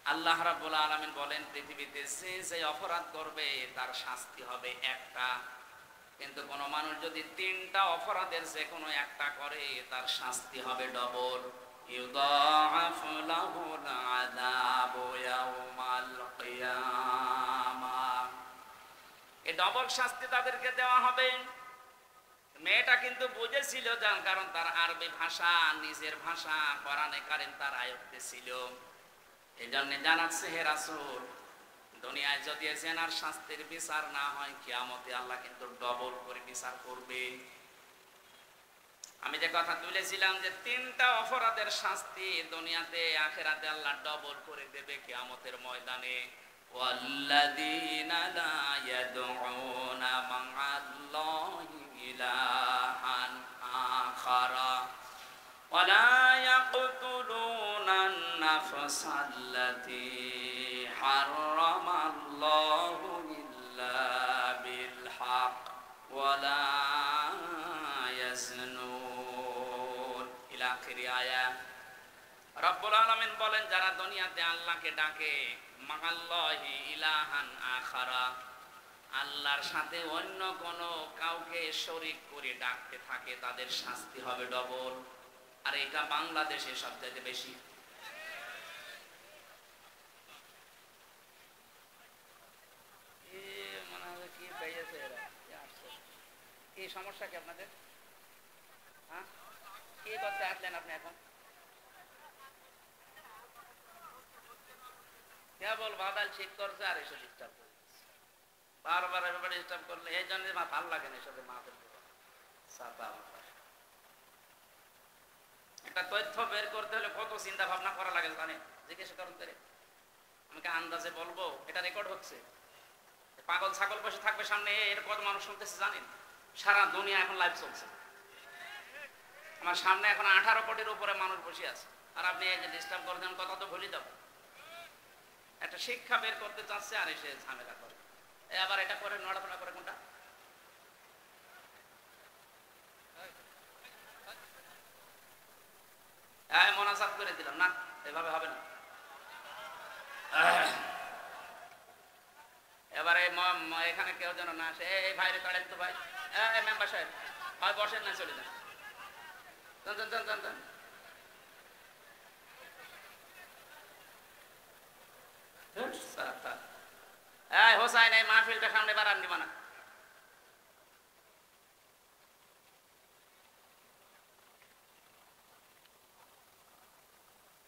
আল্লাহ রাব্বুল আলামিন বলেন, পৃথিবীতে যে অপরাধ করবে তার শাস্তি হবে একটা, কিন্তু কোন মানুষ যদি ৩টা অপরাধের যে কোনো একটা করে তার শাস্তি হবে ডবল। ইউদাআফু লাহুল আযাবু ইয়াওমাল কিয়ামাহ, এই ডবল শাস্তি তাদেরকে দেওয়া হবে। মেয়েটা কিন্তু বুঝেছিল, যার কারণ তার আরবি ভাষা নিজের ভাষা কোরআনে কারিম তার আয়ত্তে ছিল। এই জন্য জানাচ্ছে, হে রাসূল, দুনিয়ায় যদি জেনার শাস্তির বিচার না হয়, কিয়ামতে আল্লাহ কিন্তু ডবল করে বিচার করবে। আমি যে কথা তুলেছিলাম যে ৩টা অপরাধের শাস্তি দুনিয়াতে, আখিরাতে আল্লাহ ডবল করে দেবে কিয়ামতের ময়দানে। ওয়াল্লাযীনা লা ইয়াদউনা মা'আল্লাহি ইলাহান আখারা ওয়া লা ইয়াকতুলুনান নাফসাল্লাতী হারামাল্লাহু ইল্লা বিল হক ওয়া লা ইয়াজনুন ইলা আখিরি আয়াত। রব্বুল আলামিন বলেন, যারা দুনিয়াতে আল্লাহকে ডাকে মা'আল্লাহি ইলাহান আখারা, আল্লাহর সাথে অন্য কোন কাউকে শরীক করে ডাকতে থাকে, তাদের শাস্তি হবে ডবল। আর এটা বাংলাদেশে সবচেয়ে বেশি। কি সমস্যা কি আপনাদের? হ্যাঁ, কি করতে আসলেন আপনি এখন? কেবল বাদাল ঠিক করছে আর এসব ডিস্টার্ব করে বারবার এভাবে ডিস্টার্ব করলে, এই জন্য ভালো লাগে না এসব মাথা। একটা তথ্য বের করতে হলে কত চিন্তা ভাবনা করা লাগে জানেন? জিজ্ঞেস করুন করে, আমাকে আন্দাজে বলবো এটা রেকর্ড হচ্ছে। পাগল ছাগল বসে থাকবে সামনে, এর কত মানুষ শুনতেছে জানেন? সারা দুনিয়া এখন লাইভ চলছে। আমার সামনে এখন 18 কোটির উপরে মানুষ বসে আছে, আর আপনি এই যে ডিস্টার্ব করে দেন, কথা তো ভুলে যাব। একটা শিক্ষা বের করতে চাচ্ছে আর এসে ঝামেলা করে, আবার এটা করে নড়াচড়া করে। কোনটা মোনাজাত করে দিলাম না, এভাবে হবে না। এবারে এখানে কেউ যেন না আসে। এই ভাইরে কাড়েন তো ভাই, মেম্বার সাহেব ভাই বসেন না, চলে যান। হোসাইন, এই মাহফিলটা সামনে বাড়ান নিবা না।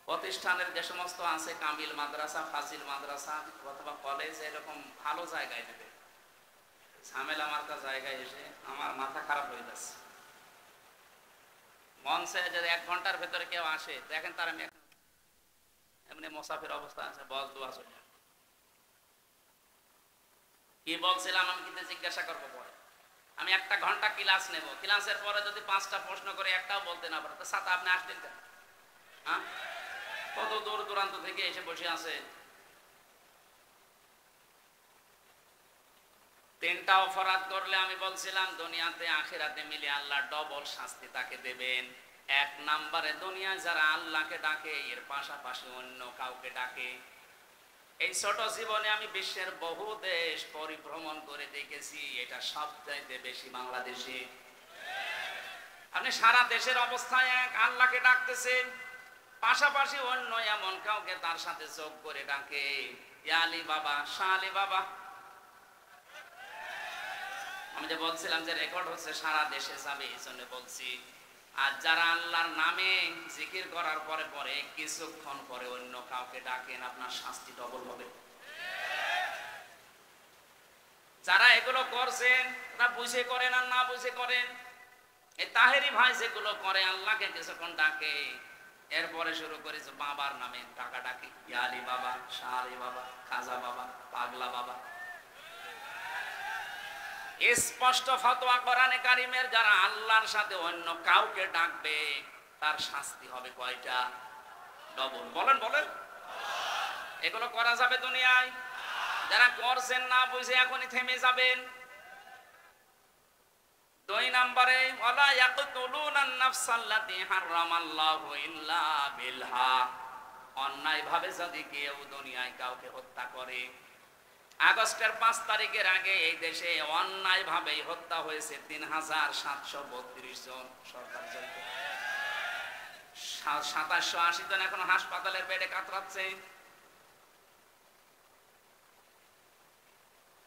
প্রতিষ্ঠানের যে সমস্ত আছে, কামিল মাদ্রাসা, ফাজিল মাদ্রাসা অথবা কলেজ, এরকম ভালো জায়গায় দেবে। ঝামেলা মার্কা জায়গায় এসে আমার মাথা খারাপ হয়ে যাচ্ছে। মঞ্চে যদি 1 ঘন্টার ভেতরে কেউ আসে, দেখেন তার আমি এমনি মোসাফির অবস্থা আছে, বল দোয়া চলে। কি বলছিলাম আমি কিন্তু জিজ্ঞাসা করবো পরে। আমি 1 ঘন্টা ক্লাস নেব, ক্লাসের পরে যদি 5টা প্রশ্ন করে একটাও বলতে না পারে, তো সাথে আপনি আসলেন কেন? হ্যাঁ, কত দূর দূরান্ত থেকে এসে বসে আছে। 3টা অপরাধ করলে আমি বলছিলাম দুনিয়াতে আখিরাতে মিলে আল্লাহ ডবল শাস্তি তাকে দেবেন। 1 নম্বরে, দুনিয়ায় যারা আল্লাহকে ডাকে এর পাশাপাশি অন্য কাউকে ডাকে। এই ছোট জীবনে আমি বিশ্বের বহু দেশ পরিভ্রমণ করে দেখেছি, এটা সবচাইতে বেশি বাংলাদেশে। আপনি সারা দেশের অবস্থায় এক, আল্লাহকে ডাকতেছেন, পাশাপাশি অন্য এমন কাউকে তার সাথে যোগ করে ডাকে, ইয়া আলী বাবা, শাহ আলী বাবা। আমি যে বলছিলাম যে রেকর্ড হচ্ছে, সারা দেশে যাবে, এই জন্য বলছি। আর যারা আল্লাহর নামে জিকির করার পরে পরে কিছুক্ষণ পরে অন্য কাউকে ডাকেন, আপনার শাস্তি ডবল হবে। যারা এগুলো করছেন তা বুঝে করেন আর না বুঝে করেন। এই তাহেরি ভাই যেগুলো করে, আল্লাহকে কিছুক্ষণ ডাকে, এরপরে শুরু করেছে বাবার নামে টাকা ডাকে, ইয়া আলী বাবা, শাহ আলী বাবা, খাজা বাবা, পাগলা বাবা। স্পষ্ট ফতোয়া কোরআনে কারিমের, যারা আল্লাহর সাথে অন্য কাউকে ডাকবে তার শাস্তি হবে কয়টা? ডবল। বলেন বলেন, এগুলো করা যাবে দুনিয়ায়? যারা করছেন না বুঝে এখনই থেমে যাবেন। 2 নম্বরে, ওয়ালা ইয়াকতুলুনান নাফসাল্লাতী হারামাল্লাহু ইল্লা বিল হক। অন্যায় ভাবে যদি কেউ দুনিয়ায় কাউকে হত্যা করে, আগস্টের 5 তারিখের আগে এই দেশে অন্যায় ভাবে হত্যা হয়েছে 3732 জন। সরকার জড়িত 2780 জন এখন হাসপাতালের বেডে কাতরাচ্ছে।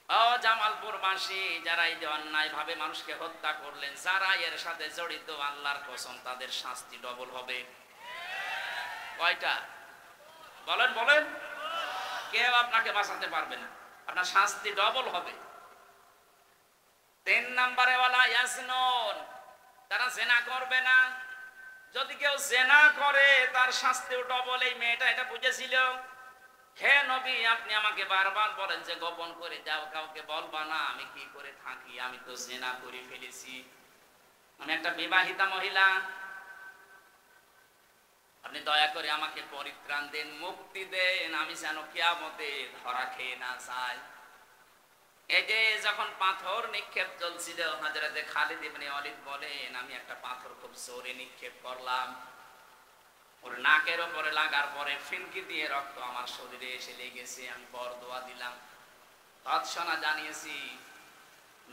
ও জামালপুরবাসী, যারা এই যে অন্যায় ভাবে মানুষকে হত্যা করলেন, যারা এর সাথে জড়িত, আল্লাহর কসম তাদের শাস্তি ডবল হবে। কয়টা? বলেন বলেন, কেউ আপনাকে বাঁচাতে পারবে না, আপনার শাস্তি ডবল হবে। 3 নম্বরে, ওয়ালা ইয়াসনুন, তারা জেনা করবে না। যদি কেউ জেনা করে তার শাস্তিও ডবল। এই মেয়েটা এটা বুঝেছিল। হে নবী, আপনি আমাকে বারবার বলেন যে গোপন করে যাও, কাউকে বলবা না আমি কি করে থাকি, আমি তো জেনা করে ফেলেছি, আমি একটা বিবাহিতা মহিলা, আপনি দয়া করে আমাকে পরিত্রাণ দেন, মুক্তি দেন, আমি যেন কিয়ামতে ধরা খেয়ে না যাই। এই যে যখন পাথর নিক্ষেপ চলছিল, হযরতে খালিদ ইবনে ওয়ালিদ বলেন, আমি একটা পাথর খুব জোরে নিক্ষেপ করলাম, ওর নাকের উপরে লাগার পরে ফিনকি দিয়ে রক্ত আমার শরীরে এসে লেগেছে, আমি বরদোয়া দিলাম, তৎক্ষণাৎ জানিয়েছি।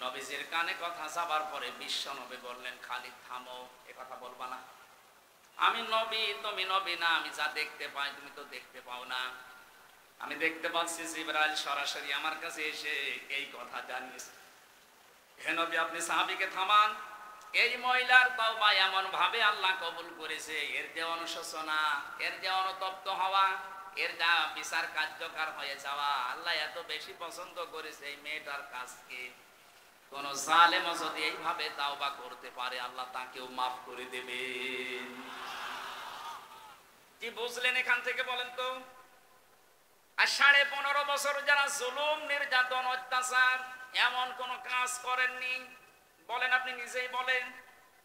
নবীজির কানে কথা যাবার পরে বিশ্ব নবী বললেন, খালিদ থামো, এ কথা বলবা না, আমি নবী, তুমি নবী না, আমি যা দেখতে পাই তুমি তো দেখতে পাও না। আমি দেখতে পাচ্ছি জিবরাইল সরাসরি আমার কাছে এসে এই কথা জানিয়েছে। হে নবী, আপনি সাহাবীকে থামান। এই মহিলার তওবা এমন ভাবে আল্লাহ কবুল করেছে, এর যে অনুশোচনা, এর যে অনুতপ্ত হওয়া, এর যা বিচার কার্যকর হয়ে যাওয়া, আল্লাহ এত বেশি পছন্দ করেছে এই মেয়েটার কাজকে। কোন জালেম যদি এইভাবে তওবা করতে পারে, আল্লাহ তাকেও মাফ করে দেবেন। কি বুঝলেন এখান থেকে বলেন তো? আর 15.5 বছর যারা জুলুম, নির্যাতন, অত্যাচার এমন কোন কাজ করেননি, বলেন, আপনি নিজেই বলেন।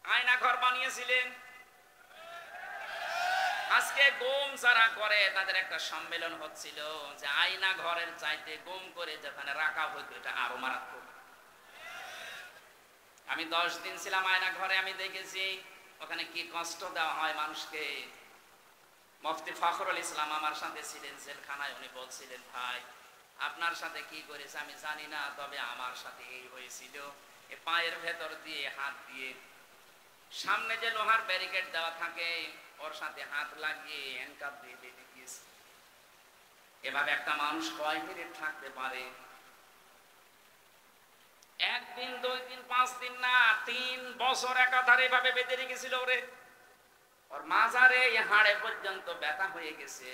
আয়না ঘর বানিয়েছিলেন। আজকে গুম যারা করে তাদের একটা সম্মেলন হচ্ছিল যে আয়না ঘরের চাইতে গুম করে যেখানে রাখা হতো এটা আরো মারাত্মক। আমি 10 দিন ছিলাম আয়না ঘরে, আমি দেখেছি ওখানে কি কষ্ট দেওয়া হয় মানুষকে। মুফতি ফখরুল ইসলাম আমার সাথে ছিলেন জেলখানায়, উনি বলছিলেন, ভাই আপনার সাথে কি করেছে আমি জানি না, তবে আমার সাথে এই হয়েছিল। এ পায়ের ভেতর দিয়ে হাত দিয়ে, সামনে যে লোহার ব্যারিকেড দেওয়া থাকে ওর সাথে হাত লাগিয়ে হ্যান্ডকাপ দিয়ে বেঁধে দিয়েছে। এভাবে একটা মানুষ কয় মিনিট থাকতে পারে? 1 দিন, 2 দিন, 5 দিন না, 3 বছর একাধারে এভাবে বেঁধে রেখেছিল ওরে। ওর মাজারে হাড়ে পর্যন্ত ব্যথা হয়ে গেছে।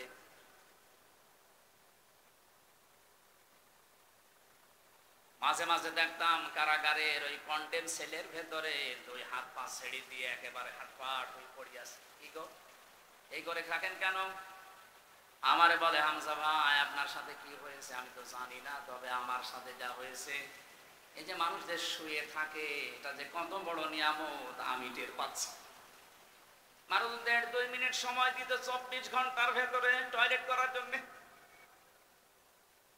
মাঝে মাঝে দেখতাম কারাগারের ওই কন্টেম সেলের ভেতরে 2 হাত পা ছেড়ে দিয়ে একেবারে হাটপাট হয়ে পড়ে আছে। কি গো, এই করে থাকেন কেন? আমারে বলে, হামজা ভাই আপনার সাথে কি হয়েছে আমি তো জানি না, তবে আমার সাথে যা হয়েছে, এই যে মানুষদের শুয়ে থাকে এটা যে কত বড় নিয়ামত আমি টের পাচ্ছি। মাত্র 1.5-2 মিনিট সময় দিত 24 ঘন্টার ভেতরে টয়লেট করার জন্য।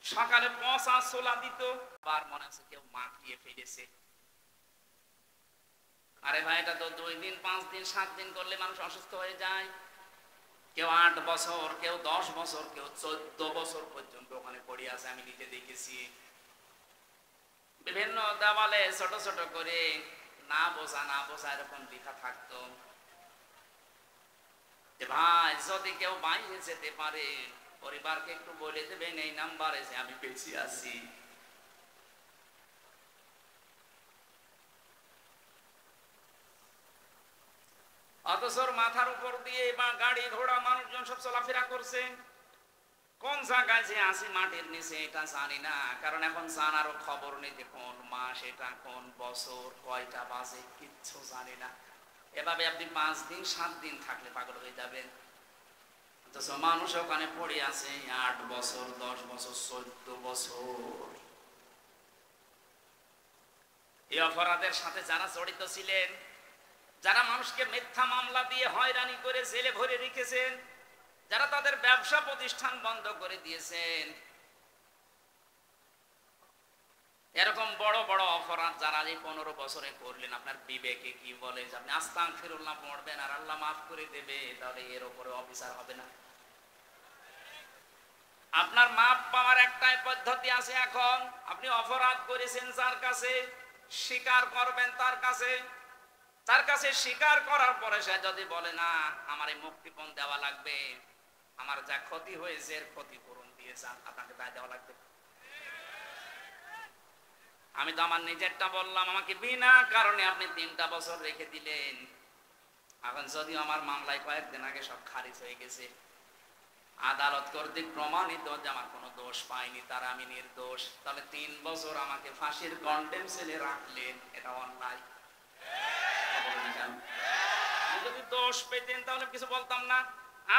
সকালে পচা ছোলা দিত, আবার মনে আছে কেউ মাখিয়ে ফেলেছে। আরে ভাই, এটা তো 2 দিন, 5 দিন, 7 দিন করলে মানুষ অসুস্থ হয়ে যায়। কেউ 8 বছর, কেউ 10 বছর, কেউ 14 বছর পর্যন্ত ওখানে পড়ে আছে, আমি নিজে দেখেছি। বিভিন্ন দেওয়ালে ছোট ছোট করে না বোঝা না বোঝা এরকম লেখা থাকতো যে ভাই যদি কেউ বাইরে যেতে পারে পরিবারকে একটু বলে দেবেন এই নাম্বারে যে আমি বেঁচে আছি। অথচ মাথার উপর দিয়ে বা গাড়ি ঘোড়া মানুষজন সব চলাফেরা করছে। কোন জায়গায় যে আসি মাটির নিচে এটা জানি না, কারণ এখন জানারও খবর নেই যে কোন মাস এটা, কোন বছর, কয়টা বাজে, কিচ্ছু জানি না। এভাবে আপনি 5 দিন 7 দিন থাকলে পাগল হয়ে যাবেন। অথচ মানুষ ওখানে পড়ে আছে 8 বছর, 10 বছর, 14 বছর। এই অপরাধের সাথে যারা জড়িত ছিলেন, যারা মানুষকে মিথ্যা মামলা দিয়ে হয়রানি করে জেলে ভরে রেখেছেন, যারা তাদের ব্যবসা প্রতিষ্ঠান বন্ধ করে দিয়েছেন, এরকম বড় বড় অপরাধ যারা এই 15 বছরে করলেন, আপনার বিবেকে কি বলে যে আপনি আস্তাগফিরুল্লাহ পড়বেন আর আল্লাহ মাফ করে দেবে, তাহলে এর উপরে অফিসার হবে না? আপনার মাপ পাওয়ার একটাই পদ্ধতি আছে। এখন আপনি অপরাধ করেছেন যার কাছে, স্বীকার করবেন তার কাছে। তার কাছে স্বীকার করার পরে সে যদি বলে না আমার এই মুক্তিপণ দেওয়া লাগবে, আমার যা ক্ষতি হয়েছে এর ক্ষতিপূরণ দিয়ে যান, আপনাকে দায় দেওয়া লাগবে। আমি তো আমার নিজেরটা বললাম, আমাকে বিনা কারণে আপনি 3টা বছর রেখে দিলেন। এখন যদিও আমার মামলায় কয়েকদিন আগে সব খারিজ হয়ে গেছে, আদালত কর্তৃক প্রমাণিত যে আমার কোনো দোষ পাইনি, তারা আমি নির্দোষ, তাহলে 3 বছর আমাকে ফাঁসির কন্ডেম সেলে রাখলেন, এটা অন্যায়। যদি দোষ পেতেন তাহলে কিছু বলতাম না।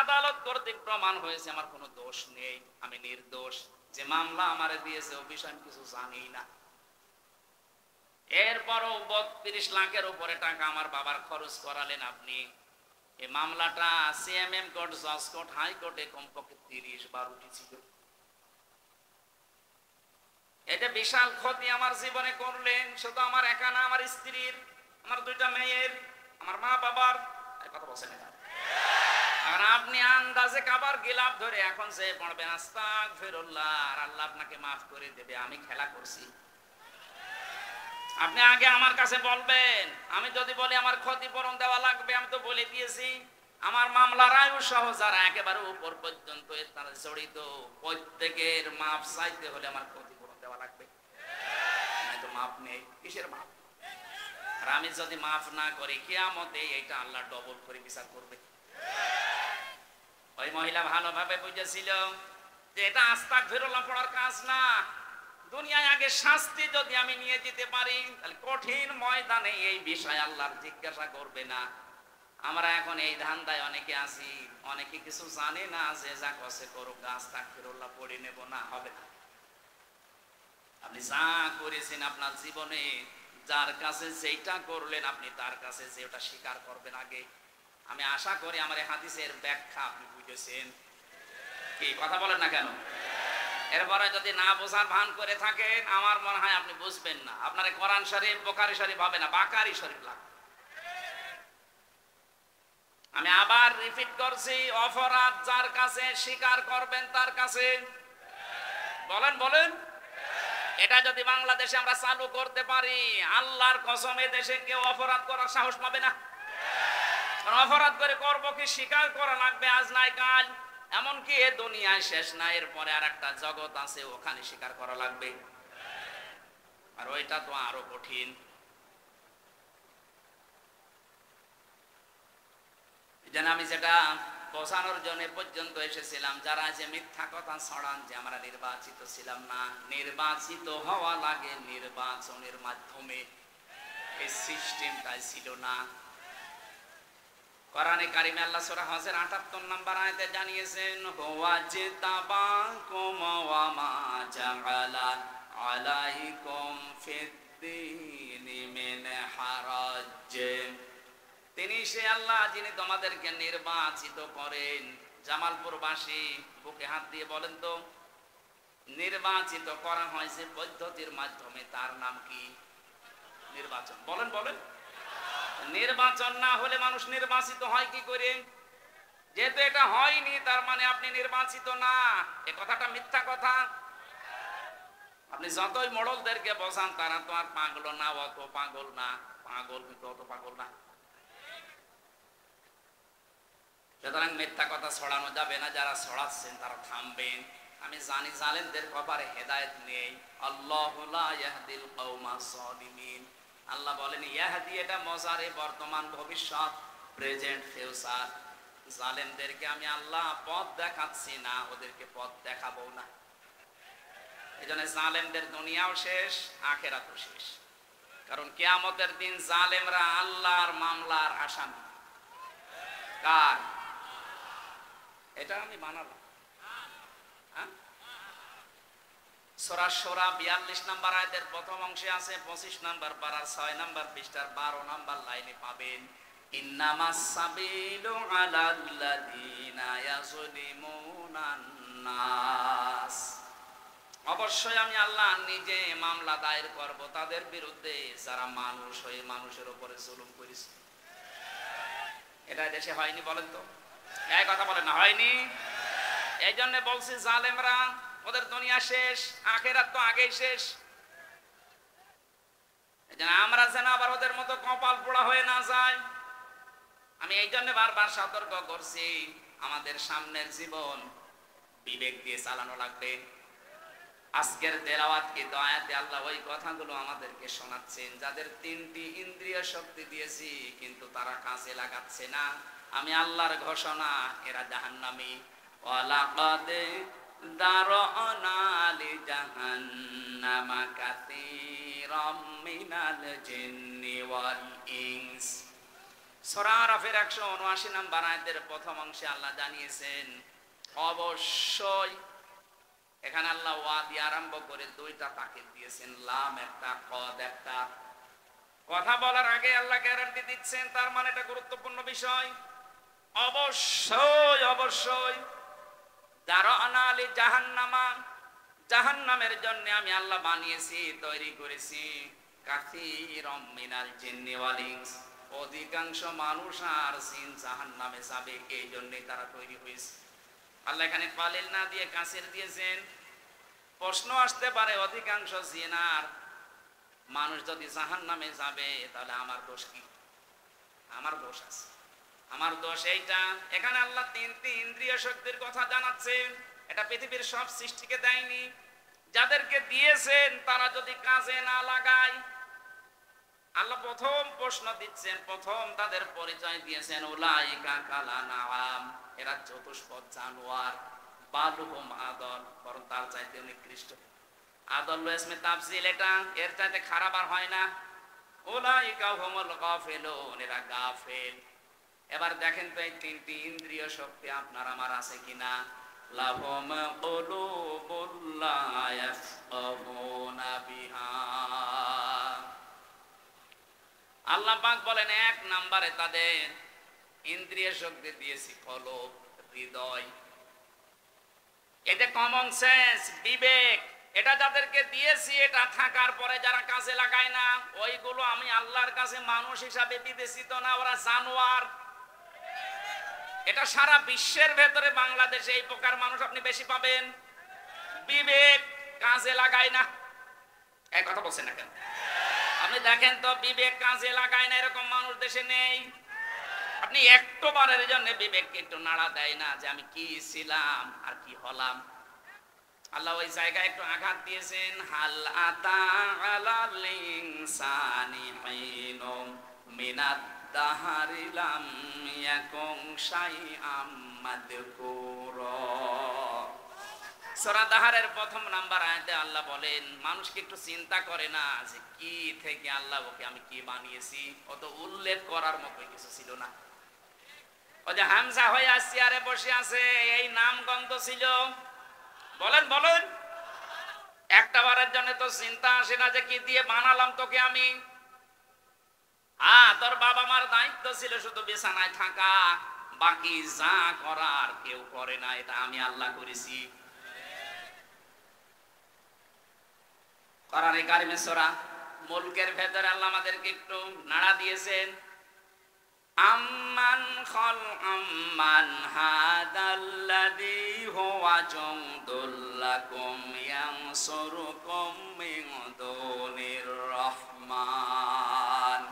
আদালত কর্তৃক প্রমাণ হয়েছে আমার কোনো দোষ নেই, আমি নির্দোষ। যে মামলা আমারে দিয়েছে ও বিষয় আমি কিছু জানি না। এরপরও 32 লাখের উপরে টাকা আমার বাবার খরচ করালেন আপনি। এই মামলাটা সিএমএম কোর্ট, জজ কোর্ট, হাইকোর্টে কমপক্ষে 30 বার উঠেছিল। এটা বিশাল ক্ষতি আমার জীবনে করলেন। শুধু আমার একা না, আমার স্ত্রীর, আমার 2টা মেয়ের, আমার মা বাবার। কথা বলছেন না? আর আপনি আন্দাজে কাবার গিলাফ ধরে এখন যে পড়বেন আস্তাগফিরুল্লাহ আর আল্লাহ আপনাকে মাফ করে দেবে, আমি খেলা করছি? আপনি আগে আমার কাছে বলবেন। আমি যদি বলি আমার ক্ষতিপূরণ দেওয়া লাগবে, আমি তো বলে দিয়েছি আমার মামলার আয়ু সহ যারা একেবারে উপর পর্যন্ত তারা জড়িত, প্রত্যেকের মাপ চাইতে হলে আমার ক্ষতিপূরণ দেওয়া লাগবে, নয়তো মাপ নেই। কিসের মাপ? আর আমি যদি মাফ না করি, কিয়ামতে এটা আল্লাহ ডবল করে বিচার করবে। ওই মহিলা ভালোভাবে বুঝেছিল যে এটা আস্তাগফিরুল্লাহ পড়ার কাজ না। দুনিয়ায় আগে শাস্তি যদি আমি নিয়ে যেতে পারি, তাহলে কঠিন ময়দানে এই বিষয় আল্লাহর জিজ্ঞাসা করবে না। আমরা এখন এই ধান্দায় অনেকে আছি, অনেকে কিছু জানে না, যে যা কসে করুক আস্তাগফিরুল্লাহ পড়ে নেব না, হবে না। আপনি যা করেছেন আপনার জীবনে, যার কাছে যেটা করলেন আপনি তার কাছে যেটা স্বীকার করবেন আগে। আমি আশা করি আমার এই হাদিসের ব্যাখ্যা আপনি বুঝেছেন। কি কথা বলেন না কেন? এরপরে যদি না বোঝার ভান করে থাকেন, আমার মনে হয় আপনি বুঝবেন না। আপনার কোরআন শরীফ, বুখারী শরীফ হবে না, বাকারি শরীফ লাগবে। আমি আবার রিপিট করছি, অপরাধ যার কাছে স্বীকার করবেন তার কাছে। বলেন বলেন। এটা যদি বাংলাদেশে আমরা চালু করতে পারি, আল্লাহর কসম এ দেশে কেউ অপরাধ করার সাহস পাবে না। অপরাধ করে করবো কি, স্বীকার করা লাগবে আজ নাই কাল। এমনকি এ দুনিয়ায় শেষ না, এরপরে আর একটা জগৎ আছে, ওখানে স্বীকার করা লাগবে। আর ওইটা তো আরো কঠিন। যেন আমি যেটা বোঝানোর জন্য পর্যন্ত এসেছিলাম, যারা যে মিথ্যা কথা ছড়ান যে আমরা নির্বাচিত ছিলাম না, নির্বাচিত হওয়া লাগে নির্বাচনের মাধ্যমে, এই সিস্টেমটাই ছিল না। কোরআনে কারিমে আল্লাহ সূরা হজের 78 নম্বর আয়াতে জানিয়েছেন, হুয়া জিতাবাকুম ওয়া মা জাআলা আলাইকুম ফিদ্দীনি মিন হারাজ। তিনি সে আল্লাহ যিনি তোমাদেরকে নির্বাচিত করেন। জামালপুরবাসী বুকে হাত দিয়ে বলেন তো, নির্বাচিত করা হয়েছে পদ্ধতির মাধ্যমে, তার নাম কি? নির্বাচন। বলেন বলেন। নির্বাচন না হলে মানুষ নির্বাচিত হয় কি করে? যেহেতু এটা হয়নি, তার মানে আপনি নির্বাচিত না। এ কথাটা মিথ্যা কথা। আপনি যতই মোড়লদেরকে বোঝান, তারা তো আর পাগল না, অত পাগল না। পাগল কিন্তু অত পাগল না। সুতরাং মিথ্যা কথা ছড়ানো যাবে না। যারা ছড়াচ্ছেন তারা থামবেন। আমি জানি জালেমদের কপালে হেদায়েত নেই। আল্লাহু লা ইয়াহদিল কওমাস সালিমিন। আল্লাহ বলেন ইয়াহদি, এটা মজারে, বর্তমান, ভবিষ্যৎ, প্রেজেন্ট, ফিউচার। জালেমদেরকে আমি আল্লাহ পথ দেখাচ্ছি না, ওদেরকে পথ দেখাবো না। এজন্য জালেমদের দুনিয়াও শেষ, আখিরাতও শেষ। কারণ কিয়ামতের দিন জালেমরা আল্লাহর মামলার আসামি। কার? এটা আমি বানালাম। সূরা শূরা 42 নম্বর আয়াতের প্রথম অংশে আছে, 25 নম্বর পারার 6 নম্বর পৃষ্ঠার 12 নম্বর লাইনে পাবেন, ইন্নামাস সাবিলু আলাল্লাযিনা ইয়াযলিমুনান নাস। অবশ্যই আমি আল্লাহ নিজে মামলা দায়ের করব তাদের বিরুদ্ধে যারা মানুষ হয়ে মানুষের উপরে জুলুম করেছে। এটা দেশে হয়নি বলেন তো? এই কথা বলেন না, হয়নি? এই জন্য বলছি জালেমরা ওদের দুনিয়া শেষ, আখেরাত তো আগেই শেষ। এই জন্য আমরা যেন আবার ওদের মতো কপাল পোড়া হয়ে না যায়। আমি এই জন্য বারবার সতর্ক করছি, আমাদের সামনের জীবন বিবেক দিয়ে চালানো লাগবে। আজকের তেলাওয়াত কি আয়াতে আল্লাহ ওই কথাগুলো আমাদেরকে শোনাচ্ছেন, যাদের 3টি ইন্দ্রিয় শক্তি দিয়েছি কিন্তু তারা কাজে লাগাচ্ছে না। আমি আল্লাহর ঘোষণা, এরা জাহান্নামী। ওয়ালাকাদ দারআনা লিজাহান্নামা কাসীরাম মিনাল জিন্নি ওয়াল ইনস। সূরা আরাফের 179 নম্বর আয়াতের প্রথম অংশে আল্লাহ জানিয়েছেন অবশ্যই। এখানে আল্লাহ ওয়া দিয়ে আরম্ভ করে 2টা তাকিদ দিয়েছেন, লাম একটা, কদ একটা। কথা বলার আগে আল্লাহ গ্যারান্টি দিচ্ছেন, তার মানে এটা গুরুত্বপূর্ণ বিষয়। অবশ্যই অবশ্যই দারআনা লি জাহান্নামা, জাহান্নামের জন্য আমি আল্লাহ বানিয়েছি, তৈরি করেছি কাসীরাম মিনাল জিন্নি ওয়াল ইনস, অধিকাংশ মানুষ আর জিন জাহান্নামে যাবে, এই জন্যই তারা তৈরি হয়েছে। আল্লাহ এখানে পালিল না দিয়ে কাসির দিয়েছেন। প্রশ্ন আসতে পারে, অধিকাংশ জিন আর মানুষ যদি জাহান্নামে যাবে তাহলে আমার দোষ কি? আমার দোষ আছে। আমার দোষ এইটা, এখানে আল্লাহ 3টি ইন্দ্রিয় শক্তির কথা জানাচ্ছেন। এটা পৃথিবীর সব সৃষ্টিকে দেয়নি, যাদেরকে দিয়েছেন তারা যদি কাজে না লাগায়। আল্লাহ প্রথম প্রশ্ন দিচ্ছেন, প্রথম তাদের পরিচয় দিয়েছেন উলাইকা কালানাম, এরা চতুষ্পদ জানোয়ার, বালুহুম আদল, বরং তার চাইতে নিকৃষ্ট। আদল ইসমে তাফজিল, এটা এর চাইতে খারাপ আর হয় না। উলাইকা হুমুল গাফিলুন, এরা গাফেল। এবার দেখেন তো এই 3টি ইন্দ্রিয় শক্তি আপনার আমার আছে কিনা। লাহুম কুলুবুল লা ইয়াফকাহুনা বিহা। আল্লাহ পাক বলেন 1 নম্বরে তাদের ইন্দ্রিয় শক্তি দিয়েছি কলব, হৃদয়। এতে কমন সেন্স, বিবেক, এটা যাদেরকে দিয়েছি, এটা থাকার পরে যারা কাজে লাগায় না, ওইগুলো আমি আল্লাহর কাছে মানুষ হিসাবে বিবেচিত না, ওরা জানোয়ার। এটা সারা বিশ্বের ভেতরে বাংলাদেশে এই প্রকার মানুষ আপনি বেশি পাবেন। বিবেক কাজে লাগায় না। এই কথা বলছেন না কেন? আপনি দেখেন তো, বিবেক কাজে লাগায় না এরকম মানুষ দেশে নেই। আপনি একবারের জন্য বিবেককে একটু নাড়া দেয় না যে আমি কি ছিলাম আর কি হলাম। আল্লাহ ওই জায়গায় একটু আঘাত দিয়েছেন, হাল আতা আলাল ইনসানি হিনুম মিনাদ দাহরি লাম ইয়াকুন শাইআম মাযকুরা। সূরা দাহরের প্রথম নাম্বার আয়াতে আল্লাহ বলেন, মানুষকে একটু চিন্তা করে না যে কি থেকে আল্লাহ ওকে আমি কি বানিয়েছি। অত উল্লেখ করার মতো কিছু ছিল না। ও যে হামজা হয়ে চেয়ারে বসে আছে, এই নাম গন্ধ ছিল? বলেন বলেন, একটা বারের জন্য তো চিন্তা আসে না যে কি দিয়ে বানালাম তোকে আমি? তোর বাবা মার দায়িত্ব ছিল শুধু বিছানায় থাকা, বাকি যা করার কেউ করে না, এটা আমি আল্লাহ করেছি। কোরআনে কারিমে সূরা মুলকের ভেতরে আল্লাহ আমাদেরকে একটু নাড়া দিয়েছেন, আম্মান আম্মান হাদাল্লাযী হুয়া জুনদুল লাকুম ইয়ানসুরুকুম মিন দুনির রহমান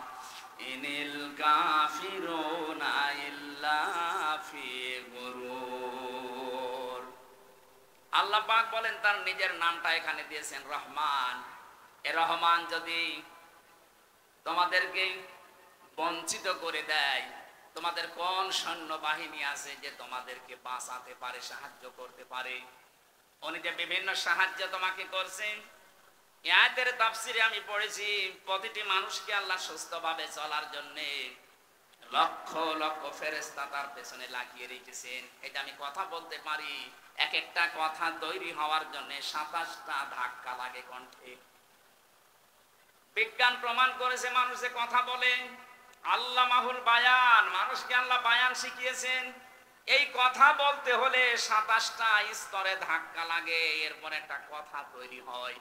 ইনিল কাফিরুনা ইল্লা ফি গুরুর। আল্লাহ পাক বলেন, তার নিজের নামটা এখানে দিয়েছেন রহমান। এ রহমান যদি তোমাদেরকে বঞ্চিত করে দেয়, তোমাদের কোন সৈন্যবাহিনী আছে যে তোমাদেরকে বাঁচাতে পারে, সাহায্য করতে পারে? উনি যে বিভিন্ন সাহায্য তোমাকে করছেন। আয়াতের তাফসিরে আমি পড়েছি, প্রতিটি মানুষকে আল্লাহ সুস্থভাবে চলার জন্য লক্ষ লক্ষ ফেরেশতা তার পেছনে লাগিয়ে রেখেছেন। এটা আমি কথা বলতে পারি, এক একটা কথা তৈরি হওয়ার জন্য 27টা ধাক্কা লাগে কণ্ঠে। বিজ্ঞান প্রমাণ করেছে মানুষে কথা বলে, আল্লাহ মাহুল বায়ান, মানুষকে আল্লাহ বায়ান শিখিয়েছেন। এই কথা বলতে হলে 27টা স্তরে ধাক্কা লাগে, এরপর একটা কথা তৈরি হয়।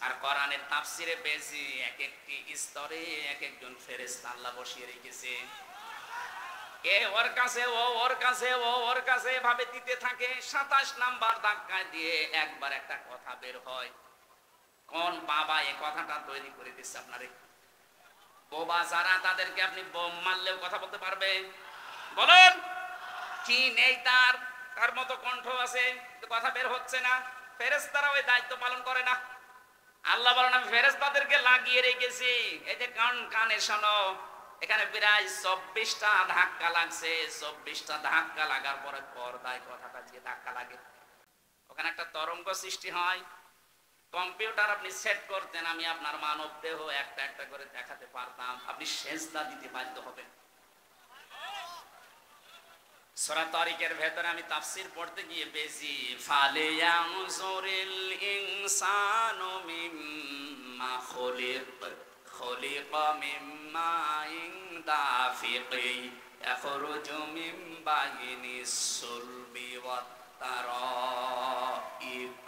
আর কোরআনের তাফসিরে পেয়েছি এক একটি স্তরে এক একজন ফেরেশতা আল্লাহ বসিয়ে রেখেছে। এ ওর কাছে, ও ওর কাছে, ও ওর কাছে এভাবে দিতে থাকে। 27 নাম্বার ধাক্কা দিয়ে একবার একটা কথা বের হয়। কোন বাবা এই কথাটা তৈরি করে দিচ্ছে আপনারে? বোবা যারা, তাদেরকে আপনি বোম মারলেও কথা বলতে পারবে? বলেন কি নেই তার? তার মতো কণ্ঠ আছে, কথা বের হচ্ছে না। ফেরেশতারা ওই দায়িত্ব পালন করে না। আল্লাহ বলেন আমি ফেরেশতাদেরকে লাগিয়ে রেখেছি। এই যে কানে শোনো, এখানে প্রায় 24টা ধাক্কা লাগছে। 24টা ধাক্কা লাগার পরে পর্দায় কথাটা যে ধাক্কা লাগে, ওখানে একটা তরঙ্গ সৃষ্টি হয়। কম্পিউটার আপনি সেট করতেন, আমি আপনার মানব দেহ একটা একটা করে দেখাতে পারতাম, আপনি সেজদা দিতে বাধ্য হবেন। সূরা তারিকের ভেতরে আমি তাফসীর পড়তে গিয়ে পেয়েছি, ফালিয়ানজুরিল ইনসানু মিম্মা খুলিকা মিম্মা দাফিকি ইয়াখরুজু মিন বাইনিস সুলবি ওয়াত তারাইব।